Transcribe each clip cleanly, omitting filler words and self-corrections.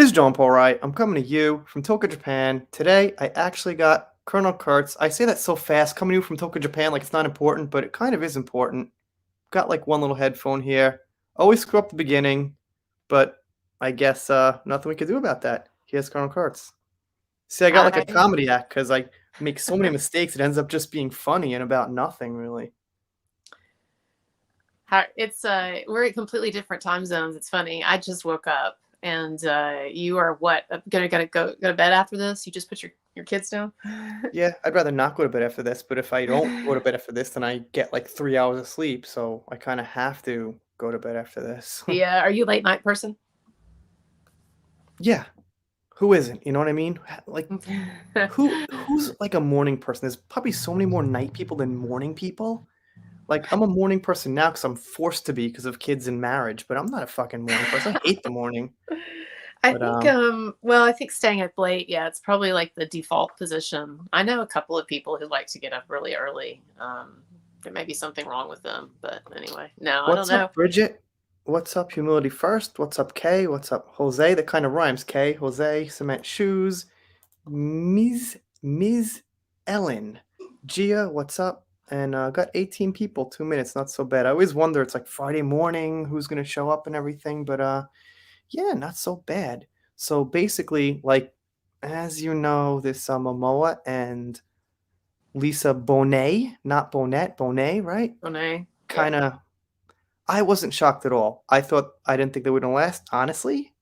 This is John Paul Wright. I'm coming to you from Tokyo, Japan. Today, I actually got Colonel Kurtz. I say that so fast, coming to you from Tokyo, Japan, like it's not important, but it kind of is important. Got like one little headphone here. Always screw up the beginning, but I guess nothing we can do about that. Here's Colonel Kurtz. See, I got like a I comedy act because I make so many mistakes, it ends up just being funny and about nothing, really. it's we're at completely different time zones. It's funny. I just woke up and you are what gonna go to bed after this? You just put your kids down? Yeah, I'd rather not go to bed after this, but if I don't go to bed after this, then I get like 3 hours of sleep, so I kind of have to go to bed after this. Yeah, are you a late night person? Yeah, who isn't? You know what I mean? Like, who's like a morning person? There's probably so many more night people than morning people. Like, I'm a morning person now because I'm forced to be because of kids and marriage, but I'm not a fucking morning person. I hate the morning. I But think well, I think staying up late, yeah, it's probably like the default position. I know a couple of people who like to get up really early. There may be something wrong with them, but anyway, no, I don't what's know. up, Bridget? What's up, Humility First? What's up, Kay? What's up, Jose? That kind of rhymes. Kay, Jose, Cement Shoes, Ms. Ellen, Gia, what's up? And got 18 people, 2 minutes, not so bad. I always wonder, it's like Friday morning, who's gonna show up and everything, but yeah, not so bad. So basically, like, as you know, this Momoa and Lisa Bonet, not Bonet, Bonet, right? Oh, no. Yeah. Kind of, I wasn't shocked at all. I didn't think they wouldn't last, honestly,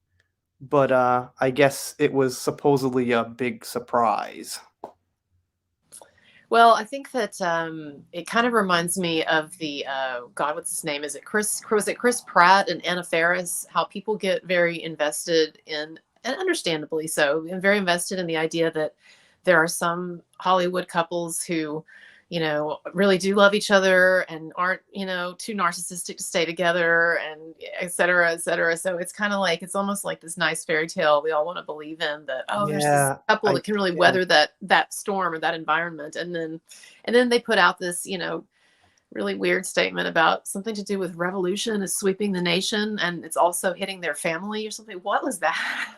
but I guess it was supposedly a big surprise. Well, I think that it kind of reminds me of the God, what's his name? Is it Chris? Was it Chris Pratt and Anna Faris? How people get very invested in, and understandably so, and very invested in the idea that there are some Hollywood couples who, really do love each other and aren't, too narcissistic to stay together, and et cetera, et cetera. So it's kind of like, it's almost like this nice fairy tale we all want to believe in, that, oh, there's this Yeah, couple that can really yeah. weather that storm or that environment. And then they put out this, really weird statement about something to do with revolution is sweeping the nation, and it's also hitting their family or something. What was that?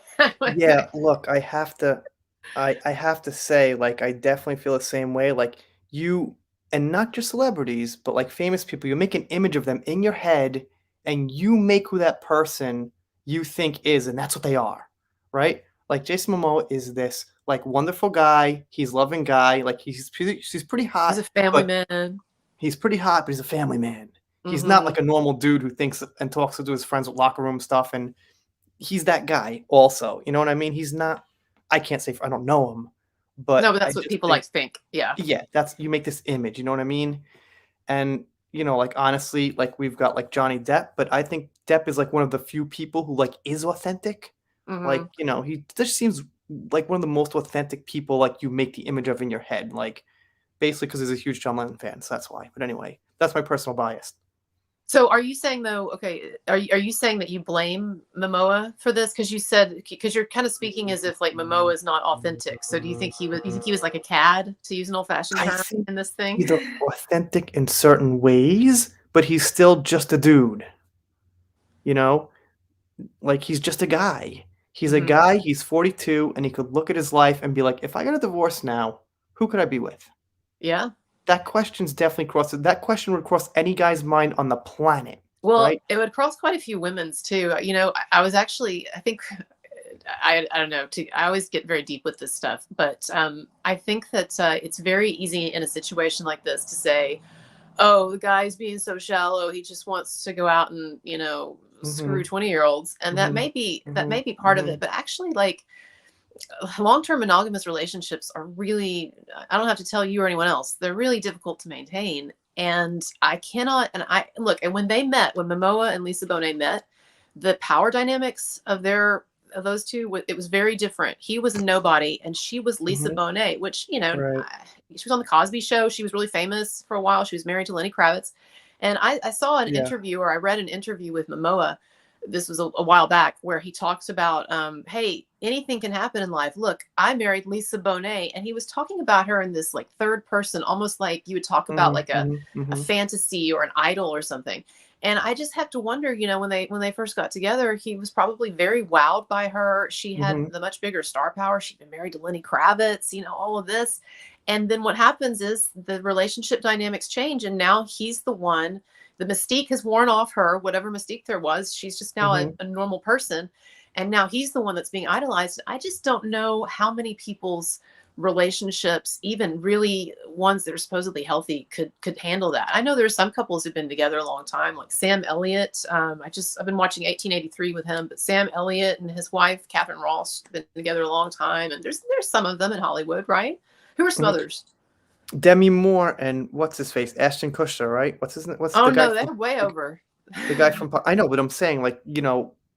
Yeah, look, I have to say, like, I definitely feel the same way. Like, you, and not just celebrities, but like famous people, you make an image of them in your head, and you make who that person you think is, and that's what they are, right? Like Jason Momoa is this like wonderful guy, he's loving guy, like he's pretty He's a hot, family but man. he's a family man. He's not Hmm. like a normal dude who thinks and talks to his friends with locker room stuff, and he's that guy also. You know what I mean? He's not. I can't say I don't know him, No, but but I that's what just people think, like to think. Yeah. yeah, that's you make this image. You know what I mean? And like honestly, like we've got like Johnny Depp, but I think Depp is like one of the few people who like is authentic. Like Hmm. he just seems like one of the most authentic people. Like you make the image of in your head, like basically because he's a huge John Lennon fan, so that's why. But anyway, that's my personal bias. So are you saying, though, okay, are you saying that you blame Momoa for this? Because you said, because you're kind of speaking as if like Momoa is not authentic. So do you think he was like a cad, to use an old fashioned I term, think in this thing? he's authentic in certain ways, but he's still just a dude. You know, like he's just a guy. He's a Hmm. guy. He's 42, and he could look at his life and be like, "If I got a divorce now, who could I be with?" Yeah. That question's definitely crossed. That question would cross any guy's mind on the planet, Well, right? it would cross quite a few women's too. I was actually, I think, I don't know. I always get very deep with this stuff, but I think that it's very easy in a situation like this to say, oh, the guy's being so shallow. He just wants to go out and, screw Mm-hmm. 20-year-olds. And that Mm-hmm. may be that Mm-hmm. may be part of Mm-hmm. it. But actually, like, long-term monogamous relationships are really, I don't have to tell you or anyone else, they're really difficult to maintain. And I cannot, and I look, and when Momoa and Lisa Bonet met, the power dynamics of those two, it was very different. He was a nobody and she was Lisa Mm-hmm. Bonet, which, Right. she was on the Cosby Show. She was really famous for a while. She was married to Lenny Kravitz. And I saw an Yeah. interview, or I read an interview with Momoa. This was a while back, where he talks about, hey, anything can happen in life. Look, I married Lisa Bonet. And he was talking about her in this like third person, almost like you would talk about Mm-hmm. like a Mm-hmm. Mm-hmm. fantasy or an idol or something. And I just have to wonder, when they first got together, he was probably very wowed by her. She had Mhm. the much bigger star power. She'd been married to Lenny Kravitz, all of this. And then what happens is the relationship dynamics change, and now he's the one. The mystique has worn off her, whatever mystique there was. She's just now Mhm. a normal person. And now he's the one that's being idolized. I just don't know how many people's relationships, even really ones that are supposedly healthy, could handle that. I know there's some couples who've been together a long time, like Sam Elliott. I've been watching 1883 with him, but Sam Elliott and his wife Catherine Ross have been together a long time, and there's some of them in Hollywood, right? Who are some Mhm. others? Demi Moore and what's his face? Ashton Kutcher, right? What's Oh the guy no, from they're way the over. the guy from I know, but I'm saying, like,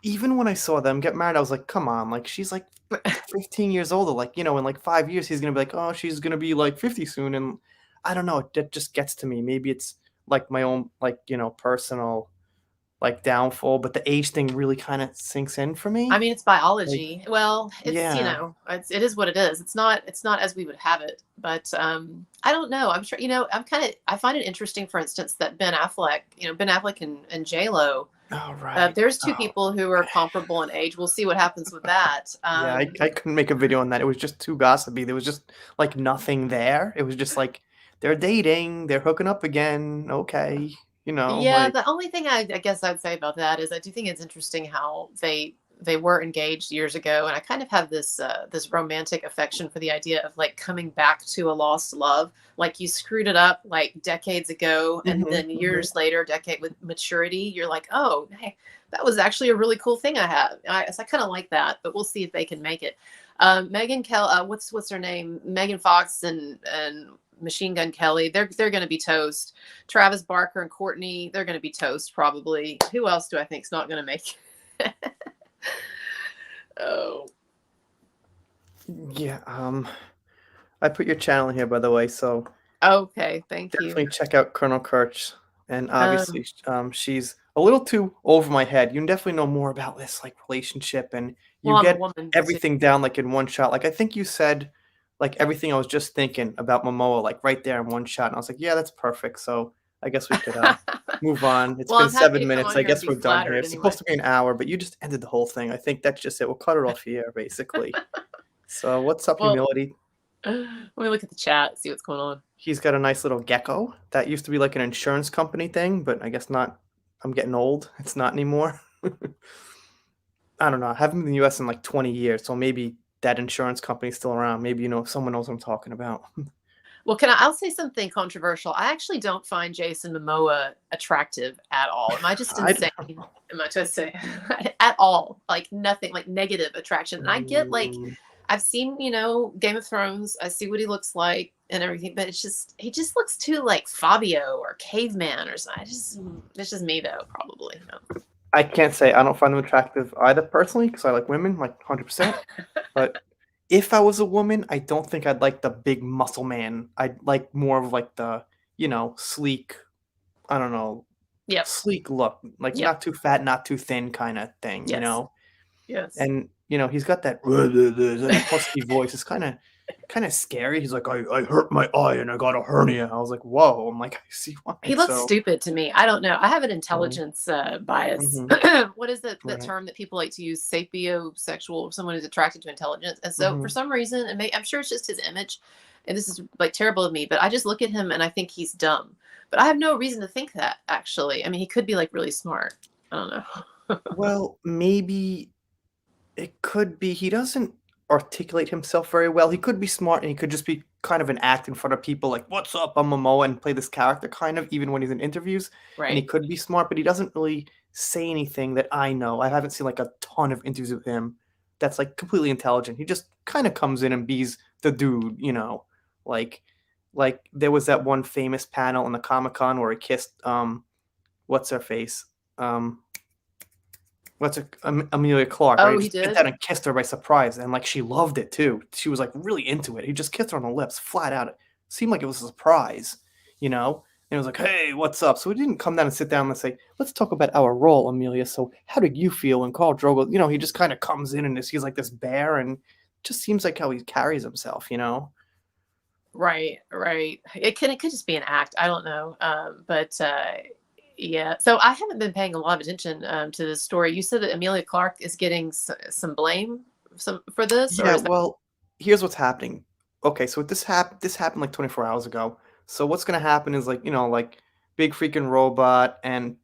even when I saw them get married, I was like, "Come on," like, she's, like, 15 years older, like, in, like, 5 years, he's gonna be like, "Oh, she's gonna be, like, 50 soon," and I don't know, that just gets to me. Maybe it's, like, my own, like, personal, like, downfall, but the age thing really kinda sinks in for I me. mean, it's Like biology. Well, yeah. it is what it is. It's not as we would have it. But I don't know. I'm sure, I find it interesting, for instance, that Ben Affleck and J Lo. Oh, right. There's two Oh, people who are comparable in age. We'll see what happens with that. yeah, I couldn't make a video on that. It was just too gossipy. There was just, like, nothing there. It was just like, they're dating, they're hooking up again, okay, Yeah, like the only thing I guess I'd say about that is I do think it's interesting how they were engaged years ago, and I kind of have this romantic affection for the idea of like coming back to a lost love. Like you screwed it up like decades ago, and mhm, then mhm. years later, decade with maturity, you're like, oh, hey, that was actually a really cool thing I had. So I kind of like that, but we'll see if they can make it. Megan Kell, what's her name? Megan Fox and Machine Gun Kelly, they're going to be toast. Travis Barker and Courtney, they're going to be toast probably. Who else do I think is not going to make it? Oh, Yeah, I put your channel here, by the way, so okay. Thank you. definitely check out Colonel Kurtz, and obviously, Um, she's a little too over my head. You definitely know more about this, like, relationship, and you well, I'm a get woman too. everything down, like, in one shot. Like, I think you said, like, everything I was just thinking about Momoa, like, right there in one shot, and I was like, "Yeah, that's perfect." So, I guess we could, move on. It's Well, been I'm happy 7 to come minutes. on I here and guess be we're done here. flattered It's supposed anyway. to be an hour, but you just ended the whole thing. I think that's just it. We'll cut it off here, basically. So, what's up, Well, humility? let me look at the chat, see what's going on. He's got a nice little gecko. That used to be like an insurance company thing, but I guess not. I'm getting old. It's not anymore. I don't know. I haven't been in the US in like 20 years, so maybe that insurance company's still around. Maybe, someone knows what I'm talking about. Well, I'll say something controversial. I actually don't find Jason Momoa attractive at all. Am I just I insane? Am I just saying at all? Like nothing, like negative attraction. And I get like, mm, I've seen, Game of Thrones. I see what he looks like and everything, but he just looks too like Fabio or caveman or something. It's just me though, probably. I can't say I don't find them attractive either personally because I like women like 100%. But if I was a woman, I don't think I'd like the big muscle man. I'd like more of like the, sleek, I don't know, Yep. sleek look, like Yep. not too fat, not too thin kind of thing, you Yes. know? Yes. And, he's got that like husky voice. It's kinda scary. He's like, "I hurt my eye and I got a hernia." I was like, "Whoa." I'm like, "I see why." He looks So stupid to me. I don't know. I have an mhm, intelligence bias. mhm, What is the right, term that people like to use? Sapiosexual, someone who's attracted to intelligence. And so for mhm. some reason, I'm sure it's just his image, and this is like terrible of me, but I just look at him and I think he's dumb. But I have no reason to think that actually. I mean, he could be like really smart. I don't know. Well, maybe it could be he doesn't articulate himself very well. He could be smart and he could just be kind of an act in front of people like, "What's up? I'm Momoa," and play this character kind of even when he's in interviews, and he Right. could be smart, but he doesn't really say anything that I know. I haven't seen, like, a ton of interviews with him that's, like, completely intelligent. He just kinda comes in and be's the dude, Like there was that one famous panel in the Comic-Con where he kissed, what's her face? Um What's her Amelia Clark, right? Oh, He he just bent did. down and kissed her by surprise, and, like, she loved it too. She was, like, really into it. He just kissed her on the lips flat out. It seemed like it was a surprise, you know? And it was like, "Hey, what's up?" So he didn't come down and sit down and say, "Let's talk about our role, Amelia. So how did you feel when Khal Drogo," he just kinda comes in and he's like this bear and just seems like how he carries himself? Right. Right. It could just be an act. I don't know. But Yeah. So I haven't been paying a lot of attention to this story. You said that Amelia Clark is getting some blame for this, or Yeah, is that well, here's what's happening. Okay, so this happened like 24 hours ago. So what's gonna happen is like, like Big Freaking Robot and,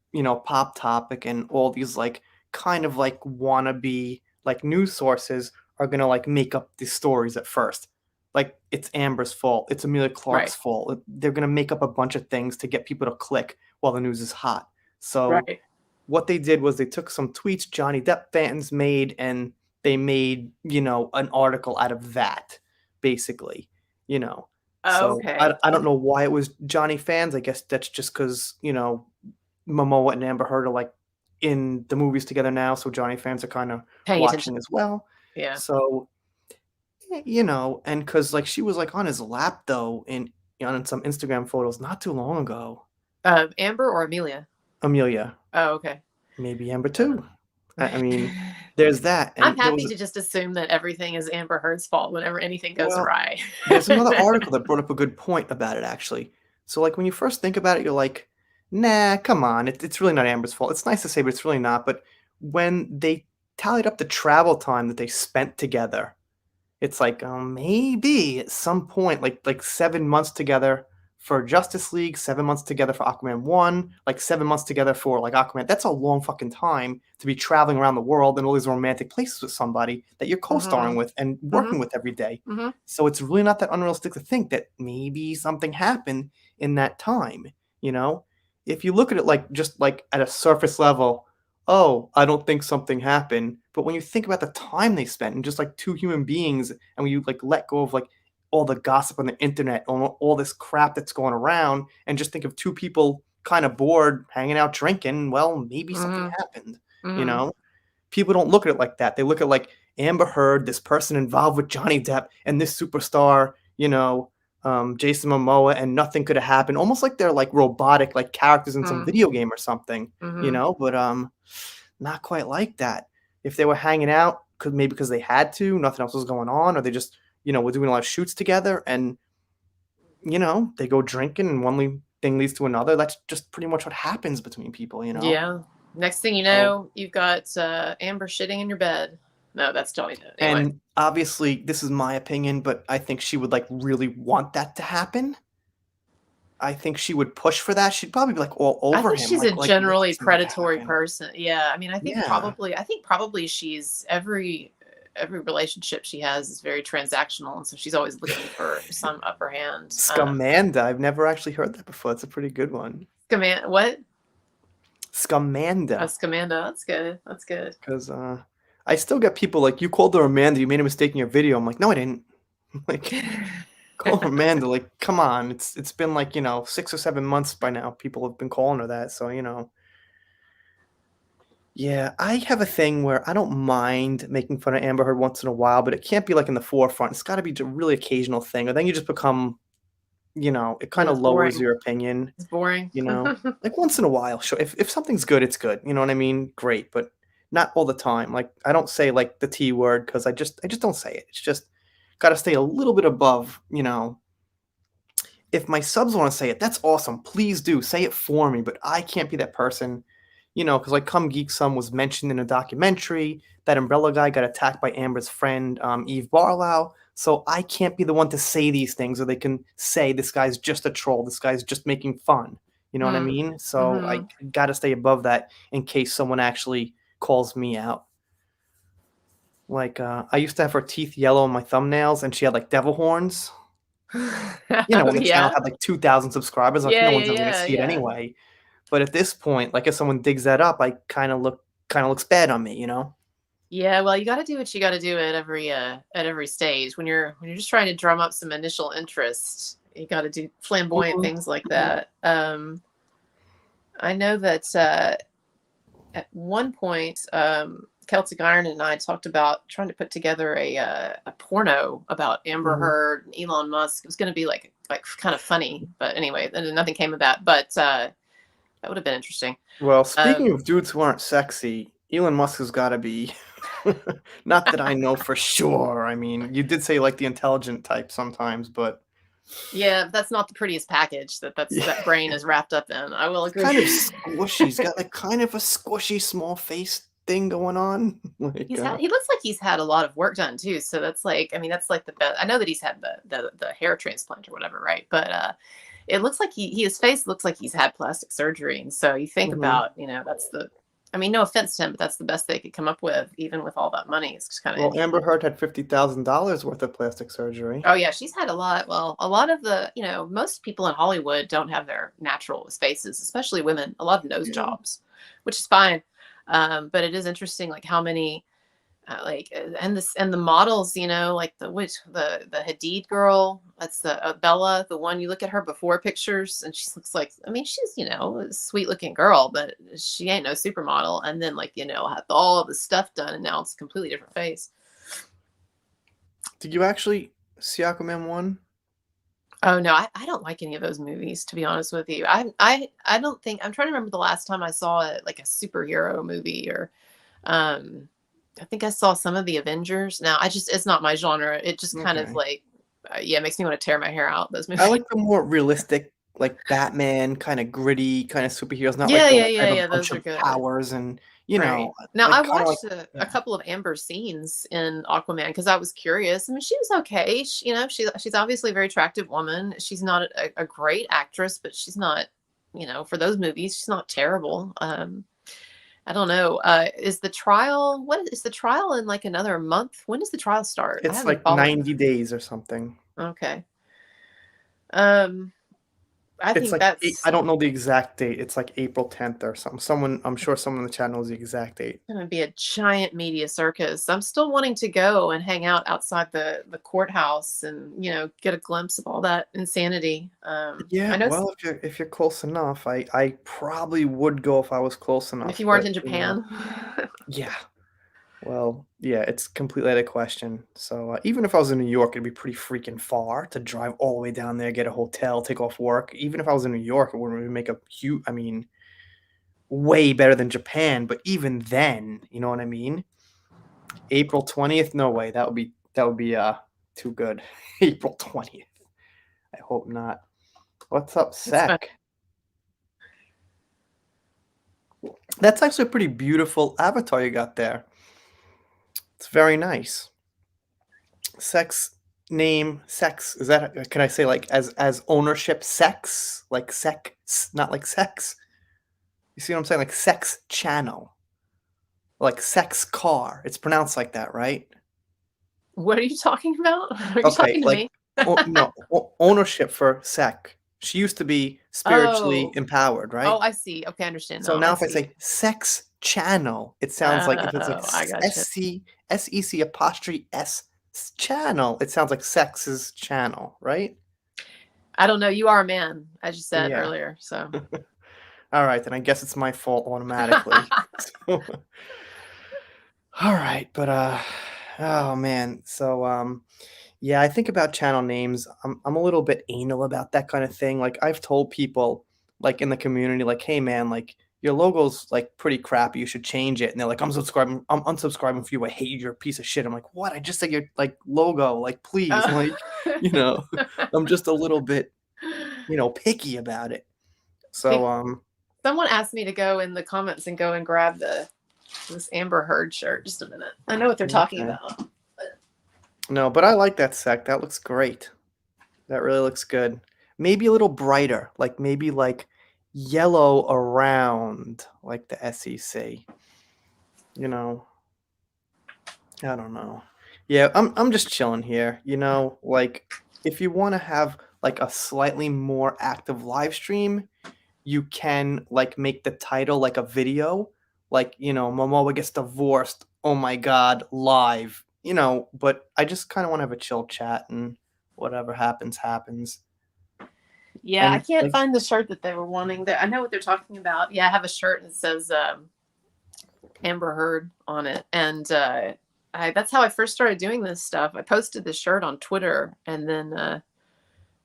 Pop Topic and all these like kind of like wannabe like news sources are gonna like make up these stories at first. Like it's Amber's fault, it's Amelia right? Clark's fault. They're gonna make up a bunch of things to get people to click while the news is hot. So Right. what they did was they took some tweets Johnny Depp fans made and they made, an article out of that, basically, you know. So I, Okay. I don't Okay. know why it was Johnny fans. I guess that's just because, Momoa and Amber Heard are like in the movies together now, so Johnny fans are kind of Paying attention. watching as well. Yeah. So, and because like she was like on his lap though in some Instagram photos not too long ago. Amber or Amelia? Amelia, Oh, okay. maybe Amber Uh, too. I mean, there's that, I'm and there happy was to just assume that everything is Amber Heard's fault whenever anything goes well, awry. there's another article that brought up a good point about it actually. So, like, when you first think about it, you're like, "Nah, come on, it's really not Amber's fault." It's nice to say, but it's really not. But when they tallied up the travel time that they spent together, it's like, maybe at some point, like 7 months together for Justice League, 7 months together for Aquaman 1, like 7 months together for, like, Aquaman. That's a long fucking time to be traveling around the world in all these romantic places with somebody that you're co-starring Mhm. with and Mhm. working with every day. Mhm. So it's really not that unrealistic to think that maybe something happened in that time, you know? If you look at it like just like at a surface level, oh, I don't think something happened. But when you think about the time they spent and just like two human beings, and when you like let go of like all the gossip on the internet, all this crap that's going around, and just think of two people kind of bored, hanging out, drinking, well, maybe something Mhm. happened, you Mhm. know? People don't look at it like that. They look at like Amber Heard, this person involved with Johnny Depp, and this superstar, Jason Momoa, and nothing could have happened. Almost like they're like robotic, like characters in some Mhm. video game or something, Mhm. But not quite like that. If they were hanging out, could maybe because they had to, nothing else was going on, or they just, were doing a lot of shoots together, and they go drinking, and thing leads to another. That's just pretty much what happens between people. Yeah. Next thing you So know, you've got Amber shitting in your bed. No, that's Johnny Depp. Anyway, And obviously, this is my opinion, but I think she would like really want that to happen. I think she would push for that. She'd probably be like all I over think him, she's a like want generally something to predatory happen. person. Yeah, I mean, Yeah, I think probably she's every relationship she has is very transactional, and so she's always looking for some upper hand. Scamanda. I've never actually heard that before. It's a pretty good one. What? A Scamanda, Scamanda. That's good. That's good. because I still get people like you called her Amanda. You made a mistake in your video. I'm like, no, I didn't. Like, call her Amanda. Like, come on. It's been like 6 or 7 months by now. People have been calling her that. So Yeah, I have a thing where I don't mind making fun of Amber Heard once in a while, but it can't be like in the forefront. It's got to be a really occasional thing, or then you just become, it kind Yeah, of it's lowers boring. your opinion. It's boring. Like once in a while, sure. If something's good, it's good. You know what I mean? Great, but not all the time. Like I don't say like the T word because I just don't say it. It's just got to stay a little bit above. If my subs want to say it, that's awesome. Please do say it for me, but I can't be that person, because like Come Geek Some was mentioned in a documentary. That umbrella guy got attacked by Amber's friend, Eve Barlow. So I can't be the one to say these things, or they can say this guy's just a troll. This guy's just making fun. You know what I Mm. mean? So I Hmm. got to stay above that in case someone actually calls me out. Like I used to have her teeth yellow on my thumbnails, and she had like devil horns. Oh When the channel yeah. had like 2,000 subscribers, like Yeah, no yeah, one's ever gonna yeah, see it yeah. anyway. But at this point, like if someone digs that up, I kind of looks bad on me. Yeah, well, you got to do what you got to do at every stage. When you're just trying to drum up some initial interest, you got to do flamboyant Mhm, things like mhm. that. I know that at one point, Celtic Iron and I talked about trying to put together a porno about Amber Mhm. Heard and Elon Musk. It was going to be like kind of funny, but anyway, then nothing came of that. But that would have been interesting. Well, speaking Um, of dudes who aren't sexy, Elon Musk has gotta be not that I know for sure. I mean, you did say you like the intelligent type sometimes, but Yeah, that's not the prettiest package that brain is wrapped up in. I will It's agree. kind of squishy. He's got like kind of a squishy small face thing going on. Like, He looks like he's had a lot of work done too. So that's like, I mean, that's like the best. I know that he's had the hair transplant or whatever, right? But it looks like his face looks like he's had plastic surgery. And so you think mhm. about, that's I mean, no offense to him, but that's the best they could come up with, even with all that money. It's just kind of Well, Amber interesting. Heard had $50,000 worth of plastic surgery. Oh yeah, she's had a lot. Well, a lot of most people in Hollywood don't have their natural faces, especially women. A lot of nose Yeah. jobs, which is fine. But it is interesting, like how many, and the models, like the Hadid girl. That's the Bella, the one you look at her before pictures, and she looks like, I mean, she's a sweet looking girl, but she ain't no supermodel. And then have all the stuff done, and now it's a completely different face. Did you actually see Aquaman 1? Oh no, I don't like any of those movies, to be honest with you. I don't think I'm trying to remember the last time I saw like a superhero movie or I think I saw some of the Avengers. Now it's not my genre. It just kind of Okay. like it makes me want to tear my hair out, those I movies. like the more realistic, like Batman, kind of gritty kind of superheroes, not like Yeah, the yeah, ones that yeah, have a yeah, bunch those are of good. powers and, Right. Now I like kind of like watched a yeah. couple of Amber scenes in Aquaman because I was curious. I mean, she was okay. She's obviously a very attractive woman. She's not a great actress, but she's not, for those movies, she's not terrible. I don't know. What is the trial in like another month? When does the trial start? I It's haven't been like following 90 days or something. that. Okay. Um, I It's think like I that's don't know the exact date. It's like April 10th or something. I'm sure someone in the chat knows the exact date. going to be a giant media circus. I'm still wanting to go and hang out outside the courthouse and, get a glimpse of all that insanity. Yeah, I know well, if you're close enough, I probably would go if I was close if enough, you weren't but in Japan. yeah. Well, yeah, it's completely out of question. So even if I was in New York, it'd be pretty freaking far to drive all the way down there, get a hotel, take off work. Even if I was in New York, it wouldn't really make a huge. I mean, way better than Japan, but even then, you know what I mean? April 20th, no way. That would be too good. April 20th. I hope not. What's up, It's fun. Sec? That's actually a pretty beautiful avatar you got there. It's very nice. Sex name sex is that can I say like as ownership sex like sex not like sex you see what I'm saying like sex channel like sex car it's pronounced like that right What are you talking about? Are you okay talking to like me? no ownership for sec she used to be spiritually Oh, empowered oh, right I see. Okay, I understand so now. I now if I see. say sex channel it sounds like if it's like Oh, I gotcha. SEC apostrophe S channel it sounds like sex's channel right I don't know. You are a man, as you said yeah. earlier. So All right, then I guess it's my fault automatically. So, all right, but oh man. So yeah, I think about channel names. I'm a little bit anal about that kind of thing. Like I've told people like in the community like, "Hey man, like your logo's like pretty crappy. You should change it." And they're like, I'm unsubscribing for you. I hate you. You're a piece of shit." I'm like, "What? I just said your like logo. Like please." uh, Like, you know, I'm just a little bit, picky about it. So People, someone asked me to go in the comments and go and grab this Amber Heard shirt. Just a minute. I know what they're talking okay. about. No, but I like that sec. That looks great. That really looks good. Maybe a little brighter, like maybe like yellow around like the SEC. You know, I don't know. Yeah, I'm just chilling here, like if you want to have like a slightly more active live stream, you can like make the title like a video, like, Momoa gets divorced. Oh my god, live. But I just kind of want to have a chill chat and whatever happens happens. Yeah, I And can't like find the shirt that they were wanting. I know what they're talking about. Yeah, I have a shirt that says Amber Heard on it, and that's how I first started doing this stuff. I posted this shirt on Twitter, and then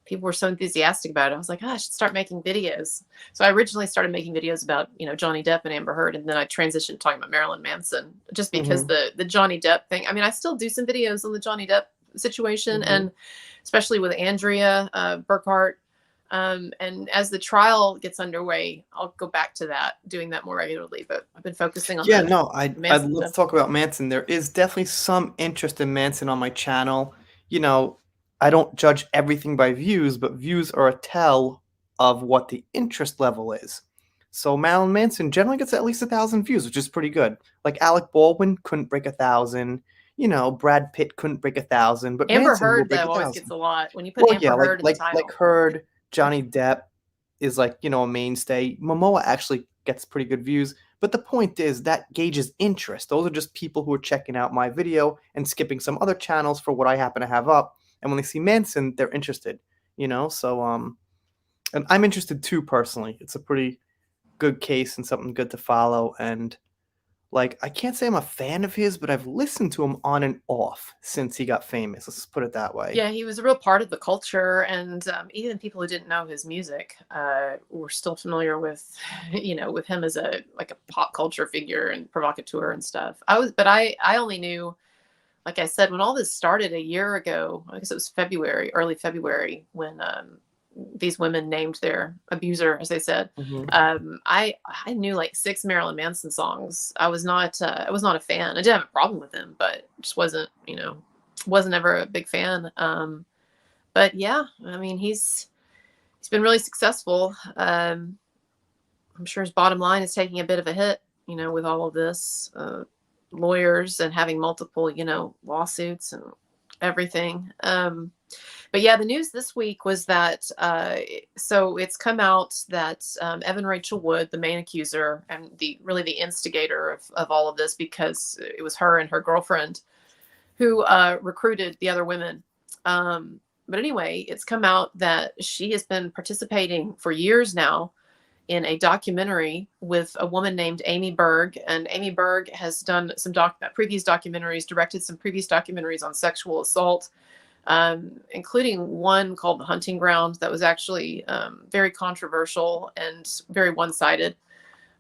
people were so enthusiastic about it. I was like, I should start making videos. So I originally started making videos about, Johnny Depp and Amber Heard, and then I transitioned to talking about Marilyn Manson, just because mhm, the Johnny Depp thing. I mean, I still do some videos on the Johnny Depp situation, mhm. and especially with Andrea Burkhart. And as the trial gets underway, I'll go back to that, doing that more regularly. But I've been focusing on Yeah, the no, I'd Manson love to stuff. talk about Manson. There is definitely some interest in Manson on my channel. You know, I don't judge everything by views, but views are a tell of what the interest level is. So Marilyn Manson generally gets at least 1,000 views, which is pretty good. Like Alec Baldwin couldn't break 1,000. You know, Brad Pitt couldn't break 1,000, but Amber Manson will Heard, break though, a always gets thousand. a lot. When you put Well, yeah, Amber Heard in the title. Heard, Johnny Depp is like, you know, a mainstay. Momoa actually gets pretty good views, but the point is that gauges interest. Those are just people who are checking out my video and skipping some other channels for what I happen to have up. And when they see Manson, they're interested, you know? So and I'm interested too personally. It's a pretty good case and something good to follow, and like I can't say I'm a fan of his, but I've listened to him on and off since he got famous. Let's put it that way. Yeah, he was a real part of the culture, and even people who didn't know his music were still familiar with, with him as a like a pop culture figure and provocateur and stuff. I only knew, like I said, when all this started a year ago. I guess it was February, early February, when these women named their abuser, as they said. Mhm. I knew like 6 Marilyn Manson songs. I was not a fan. I didn't have a problem with him, but just wasn't ever a big fan. But yeah, I mean, he's been really successful. I'm sure his bottom line is taking a bit of a hit, with all of this, lawyers and having multiple, lawsuits and everything. But yeah, the news this week was that so it's come out that Evan Rachel Wood, the main accuser and the instigator of all of this, because it was her and her girlfriend who recruited the other women. But anyway, it's come out that she has been participating for years now in a documentary with a woman named Amy Berg. And Amy Berg has done some previous documentaries, directed some previous documentaries on sexual assault, including one called The Hunting Ground that was actually very controversial and very one-sided,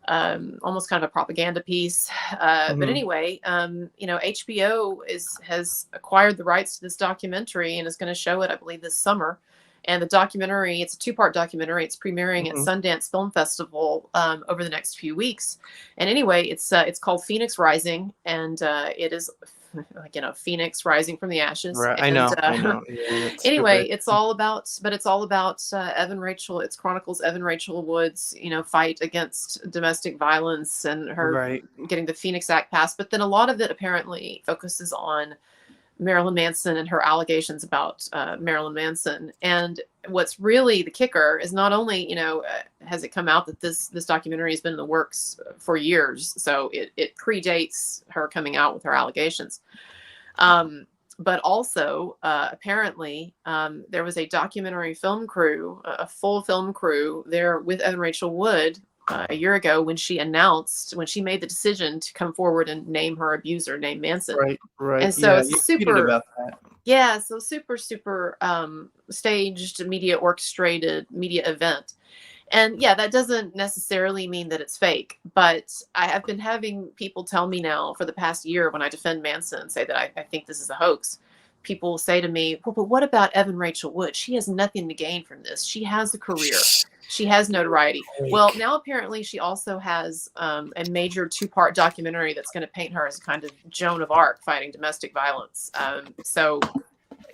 almost kind of a propaganda piece. But Mhm. anyway, HBO has acquired the rights to this documentary and is going to show it, I believe, this summer. And the documentary, it's a 2-part documentary. It's premiering at Mhm. Sundance Film Festival over the next few weeks. And anyway, it's called Phoenix Rising, and it is like Phoenix rising from the ashes. Right. And I know. Yeah, that's anyway, stupid. it's all about Evan Rachel. It chronicles Evan Rachel Wood's fight against domestic violence and her Right. getting the Phoenix Act passed. But then a lot of it apparently focuses on Marilyn Manson and her allegations about Marilyn Manson. And what's really the kicker is not only has it come out that this documentary has been in the works for years, so it predates her coming out with her allegations. But also, apparently, there was a documentary film crew, a full film crew there with Evan Rachel Wood a year ago when she made the decision to come forward and name her abuser, name Manson. Right. Right. And so Yeah, it's you tweeted super, about that. yeah, so super, super staged, media orchestrated media event. And yeah, that doesn't necessarily mean that it's fake, but I have been having people tell me now for the past year, when I defend Manson and say that I think this is a hoax. People say to me, well, but what about Evan Rachel Wood? She has nothing to gain from this. She has a career. She has notoriety. Well, Fake. now apparently she also has a major 2-part documentary that's going to paint her as kind of Joan of Arc fighting domestic violence. So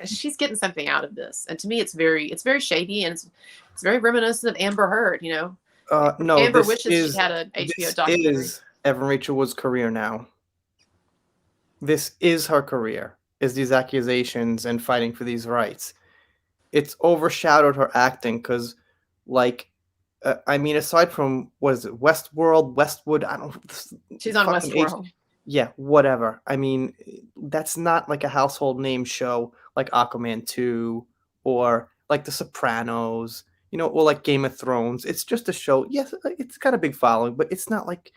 she's getting something out of this, and to me, it's very shady, and it's very reminiscent of Amber Heard. No, Amber wishes she had an HBO this documentary. is Evan Rachel Wood's career now. This is her career. Is these accusations and fighting for these rights. It's overshadowed her acting because, like, I mean, aside from what is it, Westworld, Westwood? I don't She's on fucking H. Westworld. Yeah, whatever. I mean, that's not like a household name show like Aquaman 2 or like The Sopranos, or like Game of Thrones. It's just a show. Yes, it's got a big following, but it's not like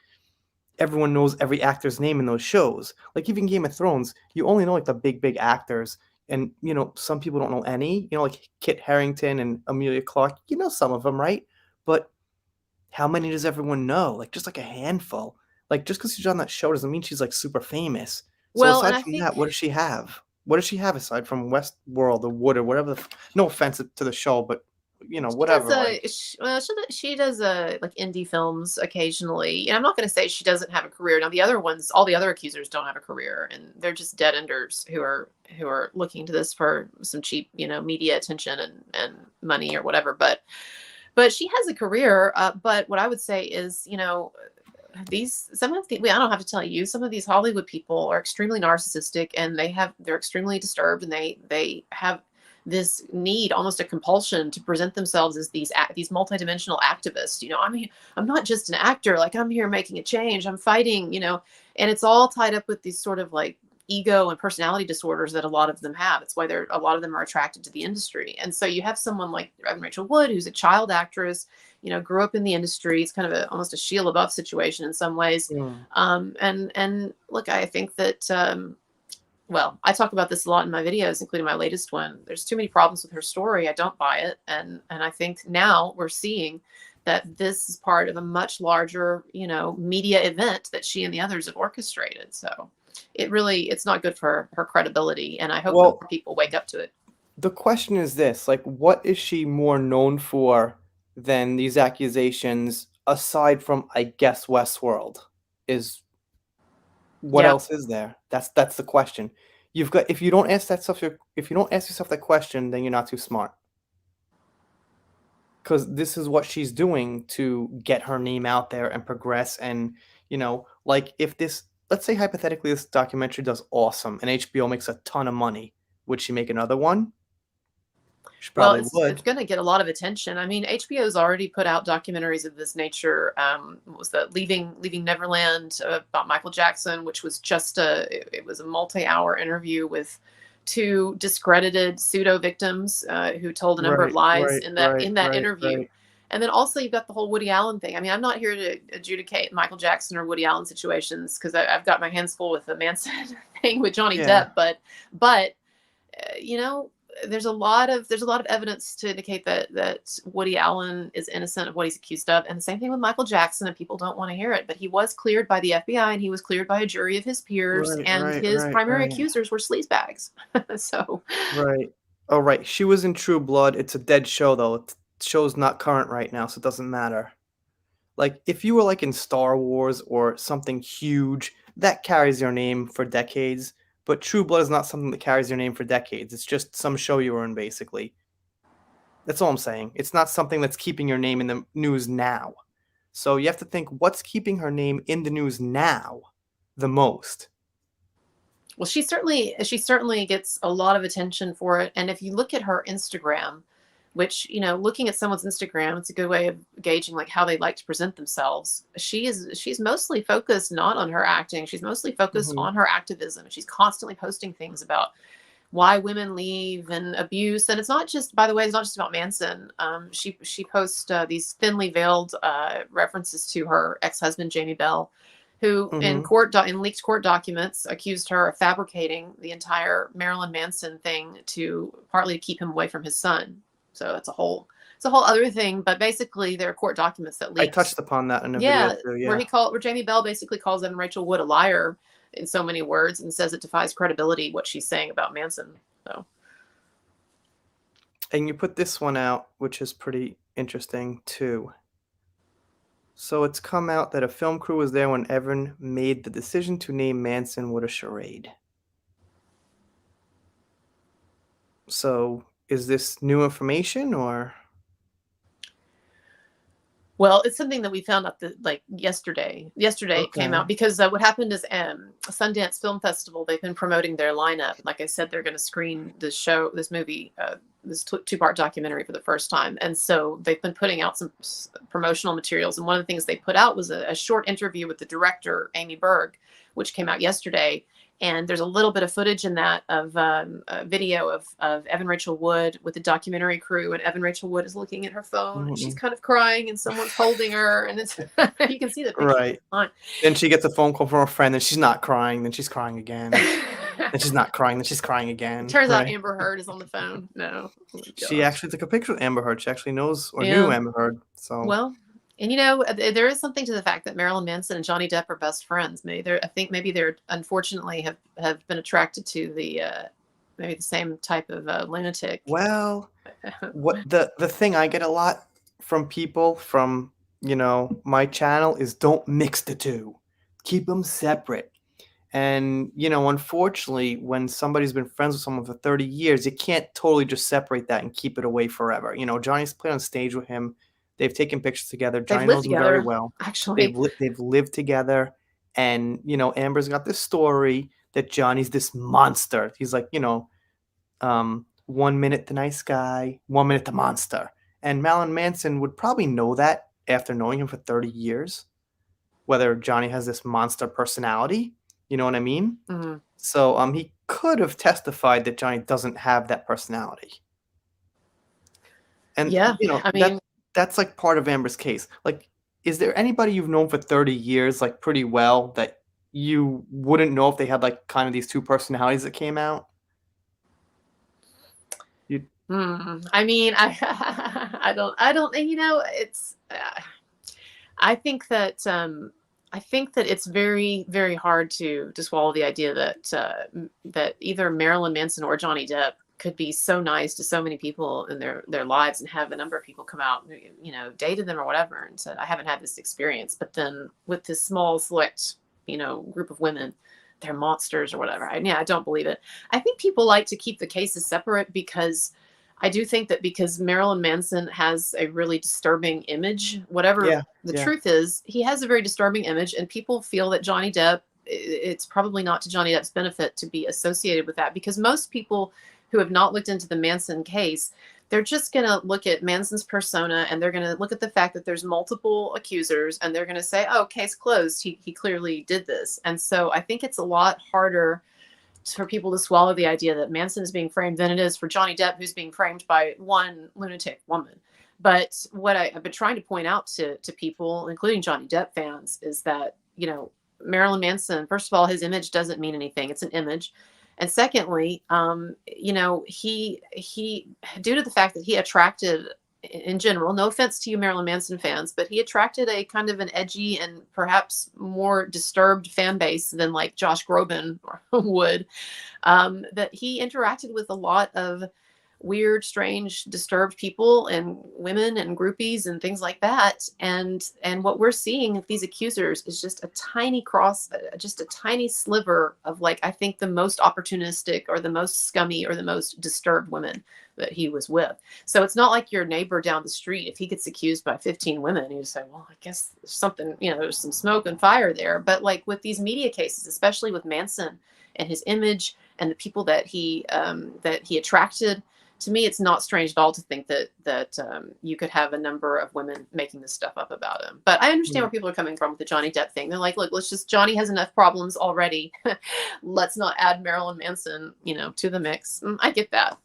everyone knows every actor's name in those shows. Like even Game of Thrones, you only know like the big actors, and some people don't know any. Like Kit Harington and Amelia Clark. You know some of them, right? But how many does everyone know? Like just like a handful. Like just because she's on that show doesn't mean she's like super famous. So Well, and aside I from think that, what does she have? What does she have aside from Westworld or Wood or whatever? No offense to the show, but She does whatever. Like, well, she does like indie films occasionally. And I'm not going to say she doesn't have a career. Now the other ones, all the other accusers don't have a career, and they're just dead enders who are looking to this for some cheap, media attention and money or whatever. But she has a career. But what I would say is, some of the I don't have to tell you, some of these Hollywood people are extremely narcissistic, and they're extremely disturbed, and they have this need, almost a compulsion, to present themselves as these multidimensional activists. I'm not just an actor, like I'm here making a change, I'm fighting, and it's all tied up with these sort of like ego and personality disorders that a lot of them have. It's why a lot of them are attracted to the industry. And so you have someone like Evan Rachel Wood, who's a child actress, grew up in the industry. It's kind of almost a Shia LaBeouf situation in some ways. mm. And look, I think that, well, I talk about this a lot in my videos, including my latest one. There's too many problems with her story. I don't buy it. And I think now we're seeing that this is part of a much larger, media event that she and the others have orchestrated. So it's not good for her credibility. And I hope that Well, more people wake up to it. the question is this: like, what is she more known for than these accusations, aside from, I guess, Westworld? Is What Yeah. else is there? That's the question. You've got If you don't ask that stuff, if you don't ask yourself that question, then you're not too smart. Because this is what she's doing to get her name out there and progress. And like, if this, let's say hypothetically, this documentary does awesome and HBO makes a ton of money, would she make another one? She Well, probably it's would. going to get a lot of attention. I mean, HBO's already put out documentaries of this nature. What was that? Leaving Neverland, about Michael Jackson, which was it was a multi-hour interview with two discredited pseudo victims who told a number of Right, lies right, in that right, in that right, interview. right. And then also you've got the whole Woody Allen thing. I mean, I'm not here to adjudicate Michael Jackson or Woody Allen situations, because I've got my hands full with the Manson thing with Johnny Yeah. Depp. But you know, there's a lot of evidence to indicate that Woody Allen is innocent of what he's accused of, and the same thing with Michael Jackson. And people don't want to hear it, but he was cleared by the FBI, and he was cleared by a jury of his peers, Right, and right, his right, primary right, accusers were sleazebags. So, right. Oh, right. She was in True Blood. It's a dead show, though. Show's not current right now, so it doesn't matter. Like, if you were like in Star Wars or something huge, that carries your name for decades. But True Blood is not something that carries your name for decades. It's just some show you were in, basically. That's all I'm saying. It's not something that's keeping your name in the news now. So you have to think, what's keeping her name in the news now the most? well, she certainly gets a lot of attention for it. And if you look at her Instagram, which, looking at someone's Instagram, it's a good way of gauging like how they like to present themselves. She's mostly focused not on her acting. She's mostly focused Hmm. on her activism. She's constantly posting things about why women leave and abuse. And it's not just, by the way, it's not just about Manson. She posts these thinly veiled references to her ex-husband Jamie Bell, who Hmm. in leaked court documents accused her of fabricating the entire Marilyn Manson thing to partly keep him away from his son. So it's a whole other thing. But basically, there are court documents that I leaked. touched upon that in a video Yeah, too. where Yeah. where Jamie Bell basically calls Evan Rachel Wood a liar in so many words, and says it defies credibility what she's saying about Manson. So And you put this one out, which is pretty interesting too. So it's come out that a film crew was there when Evan made the decision to name Manson with a charade. So is this new information or? well, it's something that we found out like yesterday. Yesterday it came Okay. out because what happened is Sundance Film Festival. They've been promoting their lineup. Like I said, they're going to screen this movie, this two-part documentary for the first time, and so they've been putting out some promotional materials. And one of the things they put out was a short interview with the director Amy Berg, which came out yesterday. And there's a little bit of footage in that of a video of Evan Rachel Wood with the documentary crew, and Evan Rachel Wood is looking at her phone, and she's Mhm. kind of crying, and someone's holding her, and it's you can see the picture Right. online. Then she gets a phone call from her friend, and she's not crying, then she's crying again. Then she's not crying, then she's crying again, Turns out right? Amber Heard is on the phone. No, oh my She gosh, actually took a picture of Amber Heard. She actually knows or knew yeah. Amber Heard. So, Well, and there is something to the fact that Marilyn Manson and Johnny Depp are best friends. I think maybe they're unfortunately have been attracted to maybe the same type of lunatic. Well, what the thing I get a lot from people from, my channel is don't mix the two. Keep them separate. And, unfortunately, when somebody's been friends with someone for 30 years, you can't totally just separate that and keep it away forever. Johnny's played on stage with him. They've taken pictures together. They've Johnny lived knows him very together, well. actually. They've lived together. And, Amber's got this story that Johnny's this monster. He's like, 1 minute the nice guy, 1 minute the monster. And Marilyn Manson would probably know that after knowing him for 30 years, whether Johnny has this monster personality. You know what I mean? Mm-hmm. So he could have testified that Johnny doesn't have that personality. And Yeah, I mean, that's like part of Amber's case. Like, is there anybody you've known for 30 years like pretty well that you wouldn't know if they had like kind of these two personalities that came out? You I mean, I don't, it's, I think that, it's very, very hard to swallow the idea that, that either Marilyn Manson or Johnny Depp could be so nice to so many people in their lives and have a number of people come out, dated them or whatever, and said, I haven't had this experience. But then with this small select, group of women, they're monsters or whatever. I don't believe it. I think people like to keep the cases separate because I do think that because Marilyn Manson has a really disturbing image, whatever Yeah, the yeah. truth is, he has a very disturbing image, and people feel that Johnny Depp, it's probably not to Johnny Depp's benefit to be associated with that, because most people who have not looked into the Manson case, they're just going to look at Manson's persona, and they're going to look at the fact that there's multiple accusers, and they're going to say, oh, case closed. He clearly did this. And so I think it's a lot harder for people to swallow the idea that Manson is being framed than it is for Johnny Depp, who's being framed by one lunatic woman. But what I've been trying to point out to people, including Johnny Depp fans, is that, Marilyn Manson, first of all, his image doesn't mean anything. It's an image. And secondly, he due to the fact that he attracted, in general, no offense to you Marilyn Manson fans, but he attracted a kind of an edgy and perhaps more disturbed fan base than like Josh Groban would, that he interacted with a lot of weird, strange, disturbed people and women and groupies and things like that. And what we're seeing with these accusers is just a tiny just a tiny sliver of, like, I think the most opportunistic or the most scummy or the most disturbed women that he was with. So it's not like your neighbor down the street, if he gets accused by 15 women, you say, well, I guess there's something, there's some smoke and fire there. But like with these media cases, especially with Manson and his image and the people that he attracted, to me, it's not strange at all to think that you could have a number of women making this stuff up about him. But I understand where people are coming from with the Johnny Depp thing. They're like, look, Johnny has enough problems already. Let's not add Marilyn Manson, to the mix. I get that.